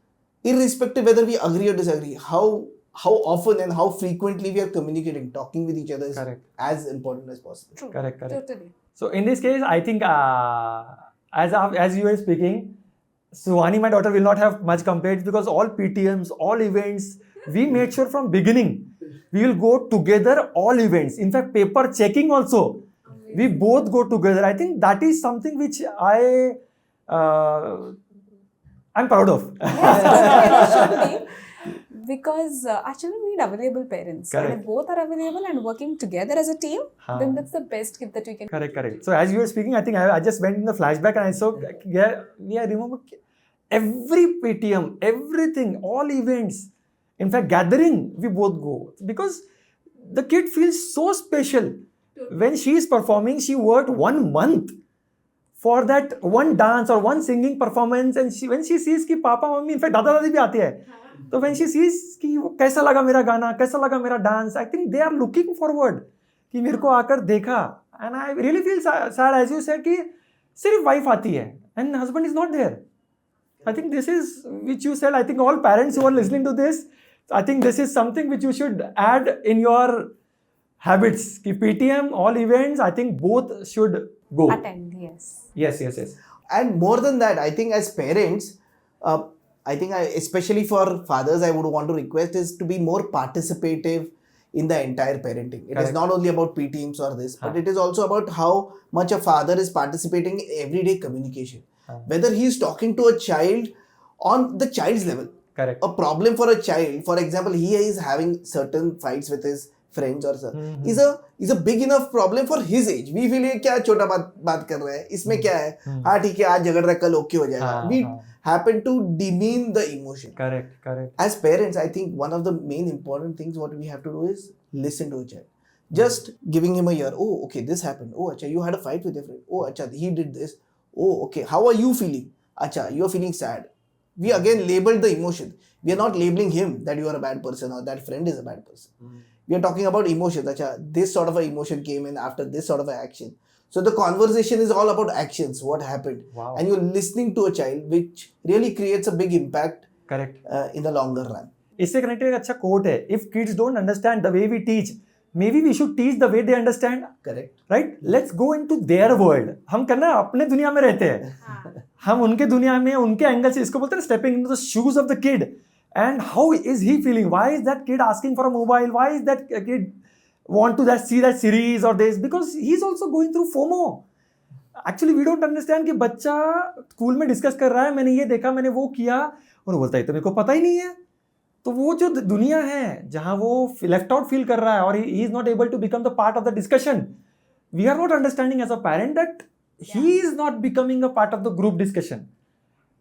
irrespective whether we agree or disagree, how often and how frequently we are communicating, talking with each other is Correct. as important as possible. True. Correct. Totally. So in this case, I think as you were speaking, Suhani, my daughter, will not have much complaints because all PTMs, all events, we made sure from beginning we will go together all events. In fact, paper checking also, we both go together. I think that is something which I'm proud of. Yes, totally. Because actually we need available parents. Correct. And if both are available and working together as a team, then that's the best gift that we can. Correct. So as you were speaking, I think I just went in the flashback and I saw, I remember every PTM, everything, all events. In fact, gathering, we both go. Because the kid feels so special. When she is performing, she worked 1 month for that one dance or one singing performance. And when she sees कि papa mummy, in fact, दादा दादी भी आते हैं. So when she sees कि कैसा लगा मेरा गाना, कैसा लगा मेरा dance, I think they are looking forward कि मेरे को आकर देखा. And I really feel sad, as you said, कि सिर्फ wife आती है and husband is not there. I think this is which you said. I think all parents who are listening to this, I think this is something which you should add in your habits. Ki PTM, all events, I think both should go. Attend, yes. Yes. And more than that, I think as parents, I think especially for fathers, I would want to request is to be more participative in the entire parenting. It is Correct. not only about PTMs or this, but it is also about how much a father is participating in everyday communication. Whether he is talking to a child on the child's level. Correct. A problem for a child, for example, he is having certain fights with his friends or something, is a big enough problem for his age. We feel ये क्या छोटा बात कर रहा है, इसमें क्या है, हाँ ठीक है आज झगड़ रहा है कल ओके हो जाएगा. We happen to demean the emotion. Correct. As parents, I think one of the main important things what we have to do is listen to a child. Just giving him a year. Oh, okay, this happened. Oh, acha, you had a fight with your friend. Oh, acha, he did this. Oh, okay, how are you feeling? Acha, you are feeling sad. We again labeled the emotion. We are not labeling him that you are a bad person or that friend is a bad person. We are talking about emotions. Acha, this sort of a emotion came in after this sort of a action. So the conversation is all about actions, what happened. Wow. And you're listening to a child, which really creates a big impact Correct. in the longer run. इससे connected एक अच्छा quote है, if kids don't understand the way we teach, maybe we should teach the way they understand. Correct. Right, let's go into their world. हम करना अपने दुनिया में रहते हैं, हम उनके दुनिया में, उनके एंगल से, इसको बोलते हैं stepping into the shoes of the kid. And how is he feeling, why is that kid asking for a mobile, why is that kid want to see that series or this, because he's also going through FOMO. Actually we don't understand कि बच्चा school में discuss कर रहा है, मैंने ये देखा, मैंने वो किया, और वो बोलता है तो मेरे को पता ही नहीं है. तो वो जो दुनिया है जहाँ वो लेफ्ट आउट फील कर रहा है और he is not able to become the part of the discussion, we are not understanding as a parent that he is not becoming a part of the group discussion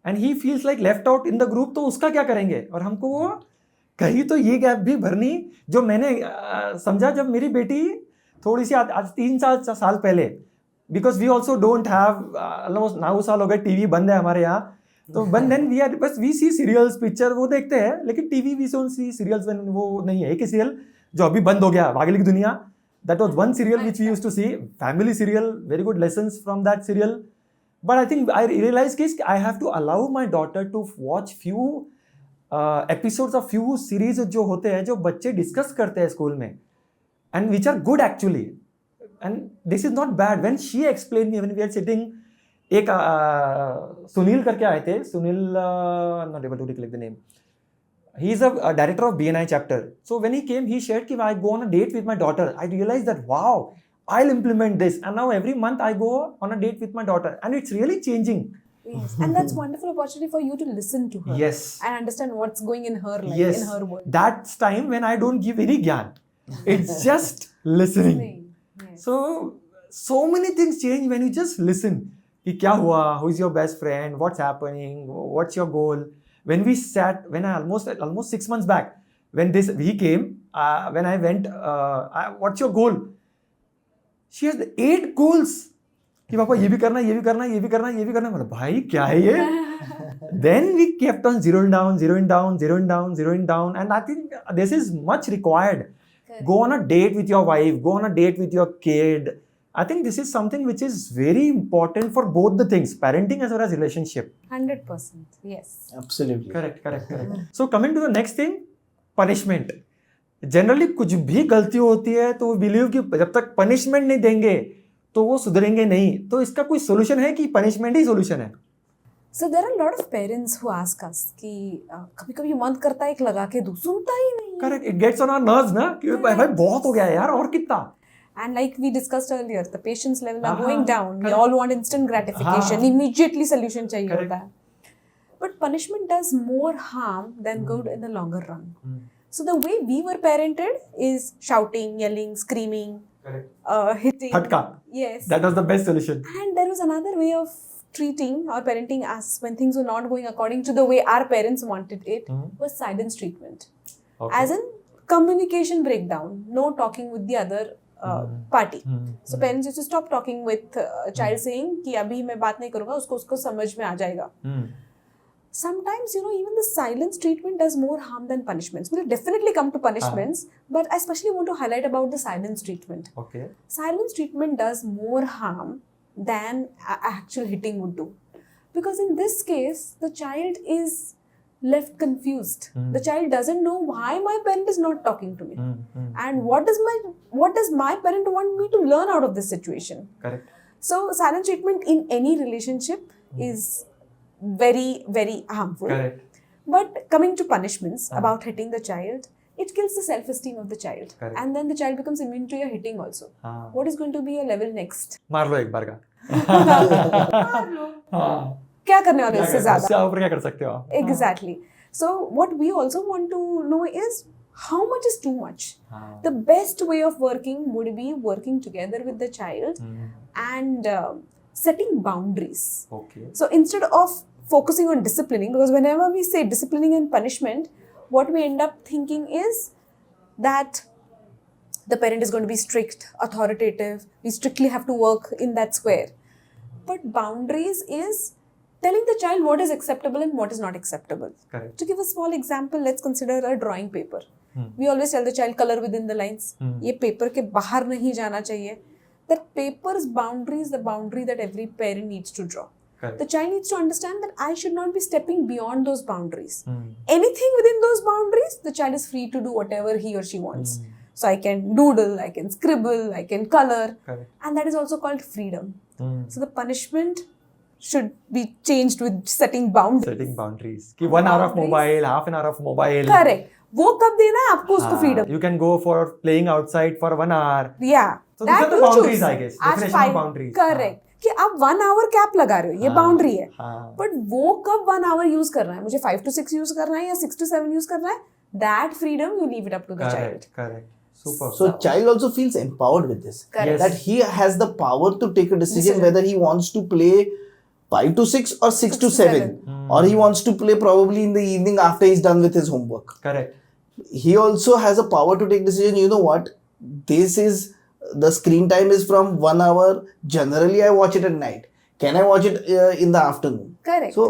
and he feels like left out in the group. तो उसका क्या करेंगे? और हमको वो कहीं तो ये गैप भी भरनी, जो मैंने समझा जब मेरी बेटी थोड़ी सी आज 3 साल पहले, because we also don't have, almost 9 साल हो गए टीवी बंद है हमारे यहाँ, तो बंद देन वी आर बस वी सी सीरियल्स, पिक्चर वो देखते हैं, लेकिन TV we don't see serials. वो नहीं है. एक ही सीरियल जो अभी बंद हो गया, भागेली की दुनिया, that was one serial which we used to see, family serial, very good lessons from that serial. But I think I realise कि I have to allow my daughter to watch few episodes of few series जो होते हैं, जो बच्चे discuss करते हैं school में, and which are good actually, and this is not bad. When she explain me, when we are sitting, एक सुनील करके आए थे, Sunil, not able to recollect the name, he is a director of BNI chapter. So when he came, he shared कि I go on a date with my daughter, I realise that wow, I'll implement this, and now every month I go on a date with my daughter, and it's really changing. Yes, and that's wonderful opportunity for you to listen to her. Yes. And understand what's going in her life, Yes. in her world. That's time when I don't give any gyan. It's just listening. Yes. So many things change when you just listen. कि क्या हुआ? Who's your best friend? What's happening? What's your goal? When we sat, when I almost 6 months back, when he came, when I went, what's your goal? She has 8 goals. कि पापा ये भी करना, ये भी करना, ये भी करना, ये भी करना. मतलब भाई क्या है ये? Then we kept on zeroing down, and I think this is much required. Correct. Go on a date with your wife, go on a date with your kid. I think this is something which is very important for both the things, parenting as well as relationship. 100%. Yes. Absolutely. Correct. So coming to the next thing, punishment. Generally कुछ भी गलती होती है तो वो believe कि जब तक पनिशमेंट नहीं देंगे तो वो सुधरेंगे नहीं. तो इसका कोई सोल्यूशन है कि पनिशमेंट ही सोल्यूशन है? So there are a lot of parents who ask us कि कभी-कभी मन करता है एक लगा के दूँ, सुनता ही नहीं. Correct, it gets on our nerves ना कि भाई बहुत हो गया है यार, और कितना. And like we discussed earlier, the patience level are हाँ, going down. We correct. all want instant gratification, हाँ. immediately solution चाहिए Correct. होता है. But punishment does more harm than good in the longer run. So the way we were parented is shouting, yelling, screaming, hitting. फटका. Yes. That was the best solution. And there was another way of treating or parenting us when things were not going according to the way our parents wanted it, was silence treatment. Okay. As in communication breakdown, no talking with the other party. So parents used to stop talking with a child saying कि अभी मैं बात नहीं करूँगा, उसको समझ में आ जाएगा. Sometimes, even the silence treatment does more harm than punishments. We'll definitely come to punishments, but I especially want to highlight about the silence treatment. Okay. Silence treatment does more harm than actual hitting would do. Because in this case, the child is left confused. The child doesn't know why my parent is not talking to me. And what does my parent want me to learn out of this situation? Correct. So silence treatment in any relationship is very, very harmful. Correct. But coming to punishments about hitting the child, it kills the self-esteem of the child. Correct. And then the child becomes immune to your hitting also. हाँ. What is going to be your level next? मार लो एक बार का. मार लो. हाँ. क्या करने वाले इससे ज्यादा? इससे ऊपर क्या कर सकते हो आप? Exactly. So what we also want to know is how much is too much. हाँ. The best way of working would be working together with the child and setting boundaries. Okay. So instead of focusing on disciplining, because whenever we say disciplining and punishment, what we end up thinking is that The parent is going to be strict, authoritative. We strictly have to work in that square. But boundaries is telling the child what is acceptable and what is not acceptable. Correct. To give a small example, let's consider a drawing paper. We always tell the child color within the lines. ये paper के बाहर नहीं जाना चाहिए. That paper's boundary is the boundary that every parent needs to draw. Correct. The child needs to understand that I should not be stepping beyond those boundaries. Anything within those boundaries, the child is free to do whatever he or she wants. So I can doodle, I can scribble, I can color. Correct. And that is also called freedom. So the punishment should be changed with setting boundaries. Setting boundaries. कि 1 hour of mobile, half an hour of mobile. Correct. वो कब देना है आपको उसको freedom. You can go for playing outside for 1 hour. Yeah. So these are the boundaries, I guess. Definition of boundaries. Correct. कि आप 1 hour cap लगा रहे हो, ये बाउंड्री है. हाँ. बट वो कब 1 hour यूज करना है, मुझे 5 to 6 यूज करना है या 6 to 7 यूज करना है, that freedom you leave it up to the child. Correct. Super. So child also feels empowered with this. Correct. That he has the power to take a decision whether he wants to play 5 to 6 or 6 to 7. Or he wants to play probably in the evening after he's done with his homework. Correct. He also has a power to take decision. You know what? This is the screen time is from 1 hour. Generally, I watch it at night. Can I watch it in the afternoon? Correct. So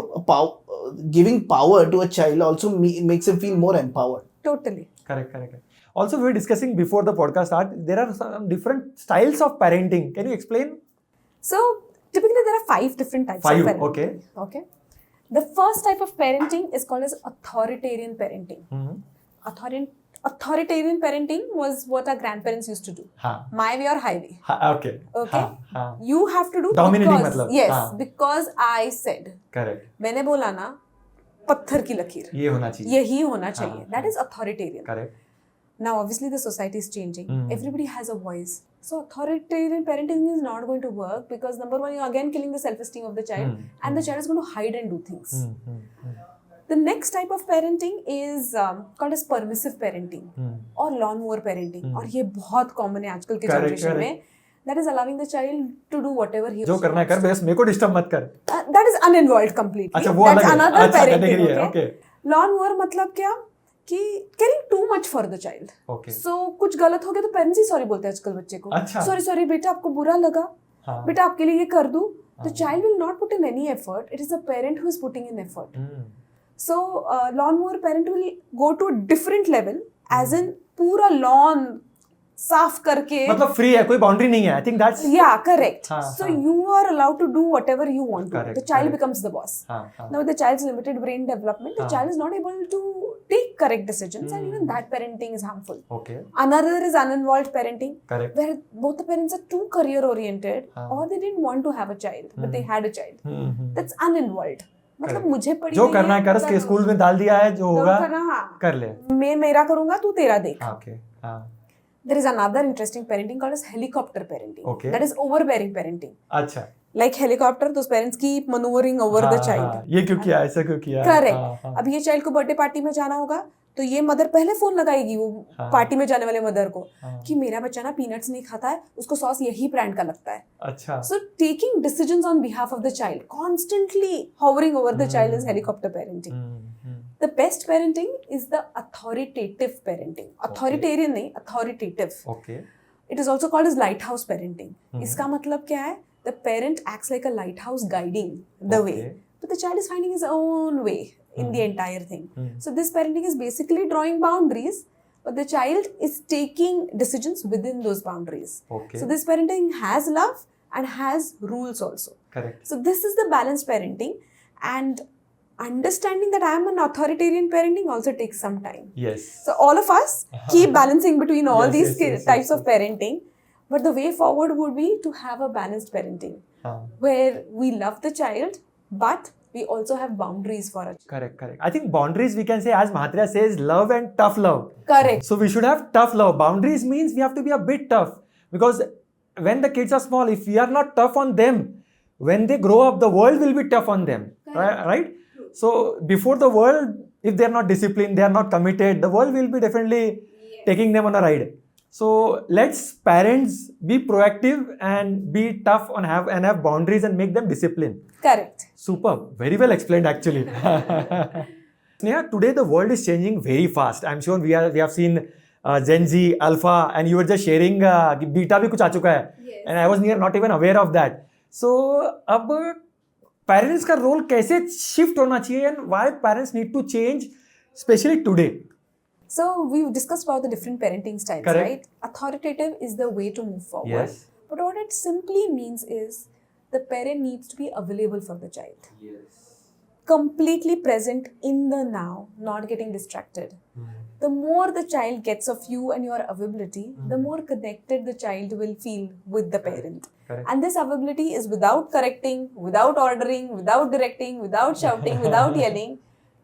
giving power to a child also makes him feel more empowered. Totally. Correct. Also, we were discussing before the podcast start, there are some different styles of parenting. Can you explain? So typically there are 5 different types of 5, parenting. Okay. The first type of parenting is called as authoritarian parenting. Authoritarian parenting was what our grandparents used to do. My way or highway. Okay. Okay. You have to do Dominating because, मतलब. yes, because I said. Correct. मैंने बोला ना, पत्थर की लकीर. ये होना चाहिए. यही होना चाहिए. That is authoritarian. Correct. Now, obviously, the society is changing. Everybody has a voice. So, authoritarian parenting is not going to work because number one, you're again killing the self-esteem of the child, and the child is going to hide and do things. The next type of parenting is called as permissive parenting or lawnmower parenting. और ये बहुत common है आजकल के generation में. That is allowing the child to do whatever he जो करना है कर, बस मेरे को disturb मत कर. That is uninvolved completely. अच्छा वो अलग है. Another अच्छा parenting. category है. Okay. Lawnmower मतलब क्या? कि caring too much for the child. Okay. So कुछ गलत हो गया तो पेरेंट्स ही सॉरी बोलते हैं आजकल बच्चे को. अच्छा. सॉरी बेटा आपको बुरा लगा. बेटा आपके लिए ये कर दूं. The child will not put in any effort. It is the parent who is putting in effort. So lawnmower parent will go to a different level, as in पूरा lawn साफ करके. मतलब free है, कोई boundary नहीं है. I think that's. Yeah, correct. So हाँ. you are allowed to do whatever you want to. Correct, The child correct. becomes the boss. हाँ. Now with the child's limited brain development, the child is not able to take correct decisions, and even that parenting is harmful. Okay. Another is uninvolved parenting, Correct. where both the parents are too career oriented, or they didn't want to have a child, but they had a child. That's uninvolved. मतलब मुझे पड़ी जो करना है कर, उसके school में डाल दिया है, जो होगा कर ले. मैं मेरा करूंगा तू तेरा देख. Okay. There is another interesting parenting called as helicopter parenting. Okay. That is overbearing parenting. अच्छा. Like helicopter, those parents keep maneuvering over the child. ये क्यों किया, ऐसा क्यों किया? Correct. अब ये child को बर्थडे पार्टी में जाना होगा, तो ये मदर पहले फोन लगाएगी वो पार्टी में जाने वाले मदर को कि मेरा बच्चा ना पीनट्स नहीं खाता है, उसको सॉस यही ब्रांड का लगता है. अच्छा. So taking decisions on behalf of the child, constantly hovering over the child is helicopter parenting. The best parenting is the authoritative parenting. Authoritarian नहीं, authoritative. Okay. It is also called as lighthouse parenting. इसका मतलब क्या है? The parent acts like a lighthouse guiding the way, but the child is finding his own way in the entire thing. So this parenting is basically drawing boundaries, but the child is taking decisions within those boundaries. Okay. So this parenting has love and has rules also. Correct. So this is the balanced parenting, and understanding that I am an authoritarian parenting also takes some time. Yes. So all of us keep balancing between all Yes, these yes, types of parenting, but the way forward would be to have a balanced parenting where we love the child, but we also have boundaries for it. Correct. I think boundaries, we can say, as Mahatria says, love and tough love. Correct. So we should have tough love. Boundaries means we have to be a bit tough, because when the kids are small, if we are not tough on them, when they grow up, the world will be tough on them. Right? So before the world, if they are not disciplined, they are not committed, the world will be definitely taking them on a ride. So let's parents be proactive and be tough and have boundaries and make them disciplined. Correct. Superb. Very well explained actually. Sneha, today the world is changing very fast. I'm sure we have seen Gen Z, Alpha, and you were just sharing कि beta भी कुछ आ चुका है, and I was not even aware of that. So अब parents का role कैसे shift होना चाहिए, and why parents need to change, especially today? So we've discussed about the different parenting styles, Correct. right? Authoritative is the way to move forward. Yes. But what it simply means is the parent needs to be available for the child. Completely present in the now, not getting distracted. The more the child gets of you and your availability, the more connected the child will feel with the parent. Correct. And this availability is without correcting, without ordering, without directing, without shouting, without yelling,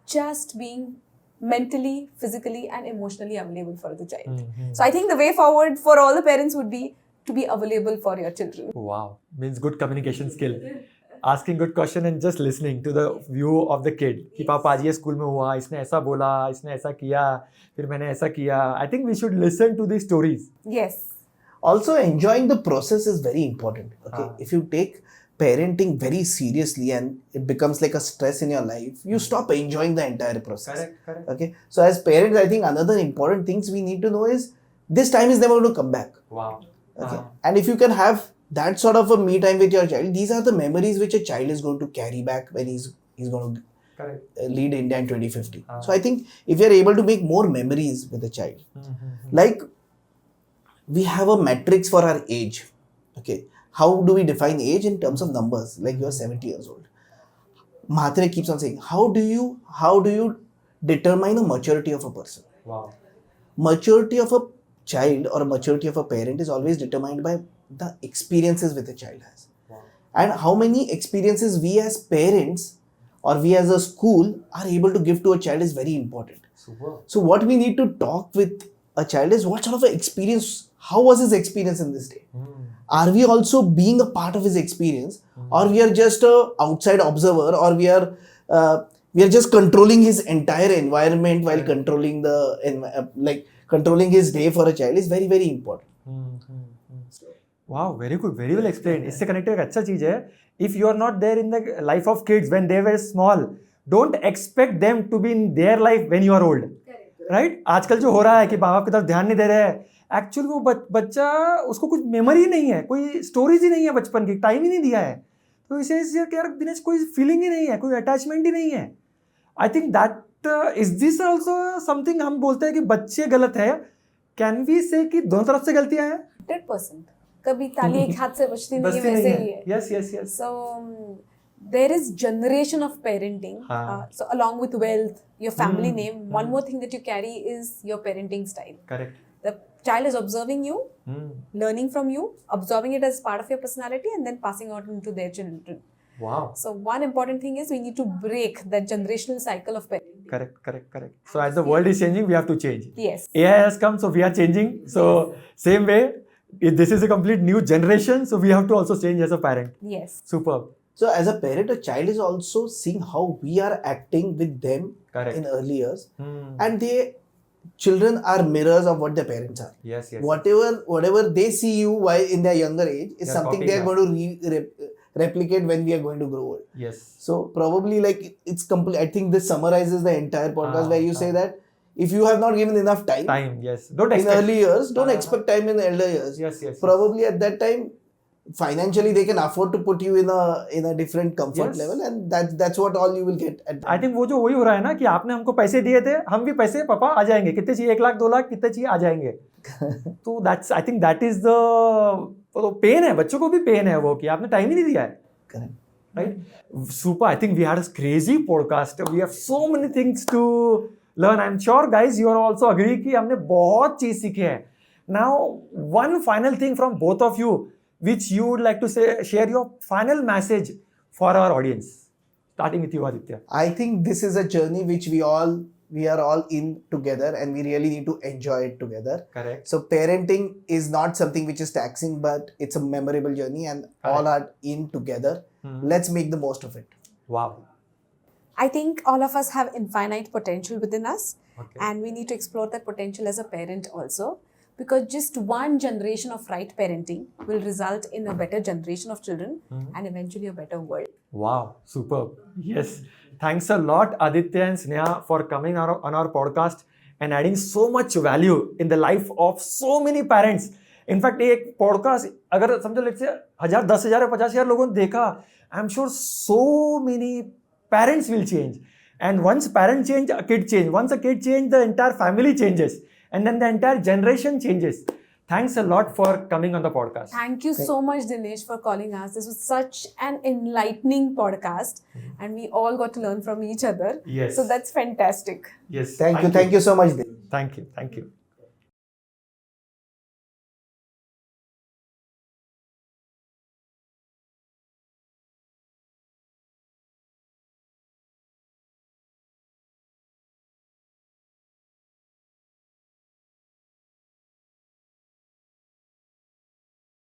just being mentally, physically, and emotionally available for the child. So I think the way forward for all the parents would be to be available for your children. Wow, means good communication skill. Asking good question and just listening to the view of the kid. कि पापा आज ये school में हुआ, इसने ऐसा बोला, इसने ऐसा किया, फिर मैंने ऐसा किया. I think we should listen to these stories. Yes. Also, enjoying the process is very important. Okay, if you take parenting very seriously and it becomes like a stress in your life, you stop enjoying the entire process. Correct. Okay, so as parents, I think another important things we need to know is this time is never going to come back. Wow. Okay, and if you can have that sort of a me time with your child, these are the memories which a child is going to carry back when he's going to Correct. lead India in 2050. So I think if you're able to make more memories with the child, like we have a matrix for our age. Okay, how do we define age in terms of numbers? Like you're 70 years old. Mahatma keeps on saying, how do you determine the maturity of a person? Wow. Maturity of a child or a maturity of a parent is always determined by the experiences which the child has. Wow. And how many experiences we as parents or we as a school are able to give to a child is very important. Super. So what we need to talk with a child is what sort of an experience, how was his experience in this day? Are we also being a part of his experience, or we are just a outside observer, or we are just controlling his entire environment while controlling controlling his day for a child is very, very important. Wow, very good, very well explained. इससे connected एक अच्छा चीज है. If you are not there in the life of kids when they were small, don't expect them to be in their life when you are old. Right? आजकल जो हो रहा है कि माँ बाप की तरफ ध्यान नहीं दे रहे हैं, एक्चुअली वो बच्चा उसको कुछ मेमोरी नहीं है, कोई स्टोरीज ही नहीं है बचपन की, टाइम ही नहीं दिया है, तो इसे यार दिनेश कोई फीलिंग ही नहीं है, कोई अटैचमेंट ही नहीं है. I think that is this also something हम बोलते हैं कि बच्चे गलत है. कैन वी से कि दोनों तरफ से गलतियां हैं? 100%. कभी ताली एक हाथ से बजती नहीं है, बचती वैसे नहीं ही है. है. Yes. So there is generation of parenting. So along with wealth, your family name, one more thing that you carry is your parenting style. Correct. The child is observing you, learning from you, absorbing it as part of your personality, and then passing on into their children. Wow. So one important thing is we need to break that generational cycle of parenting. Correct. So as the world is changing, we have to change. Yes. AI has come, so we are changing. So same way, if this is a complete new generation, so we have to also change as a parent. Yes. Superb. So as a parent, a child is also seeing how we are acting with them Correct. in early years, and children are mirrors of what their parents are. Yes. Whatever they see you while in their younger age is They are something copying they are going to replicate when we are going to grow old. Yes. So probably like it's complete. I think this summarizes the entire podcast where you say that if you have not given enough time, yes. Don't in expect. early years, don't expect time in elder years. Yes. Probably at that time, financially they can afford to put you in a different comfort Yes. level, and that's what all you will get. I think वो जो वही हो रहा है ना कि आपने हमको पैसे दिए थे, हम भी पैसे पापा आ जाएंगे, कितने चाहिए, 1 लाख 2 लाख कितने चाहिए आ जाएंगे. तो that's I think that is the pain है, बच्चों को भी पेन है वो कि आपने टाइम ही नहीं दिया है. Correct. Right? Super. I think we had a crazy podcast. We have so many things to learn. I'm sure guys you are also agree कि हमने बहुत चीज सीखे हैं. Now one final thing from both of you, which you would like to say, share your final message for our audience. Starting with you, Aditya. I think this is a journey which we are all in together, and we really need to enjoy it together. Correct. So parenting is not something which is taxing, but it's a memorable journey, and all are in together. Let's make the most of it. Wow. I think all of us have infinite potential within us, Okay. and we need to explore that potential as a parent also, because just one generation of right parenting will result in a better generation of children and eventually a better world. Wow, superb. Yes. Thanks a lot, Aditya and Sneha, for coming on our podcast and adding so much value in the life of so many parents. In fact, एक podcast अगर समझो let's say 1000, 10,000 या 50,000 लोगों ने देखा, I'm sure so many parents will change. And once parents change, a kid change. Once a kid change, the entire family changes. And then the entire generation changes. Thanks a lot for coming on the podcast. Thank you so much, Dinesh, for calling us. This was such an enlightening podcast, and we all got to learn from each other. Yes. So that's fantastic. Yes. Thank you so much. Dave. Thank you.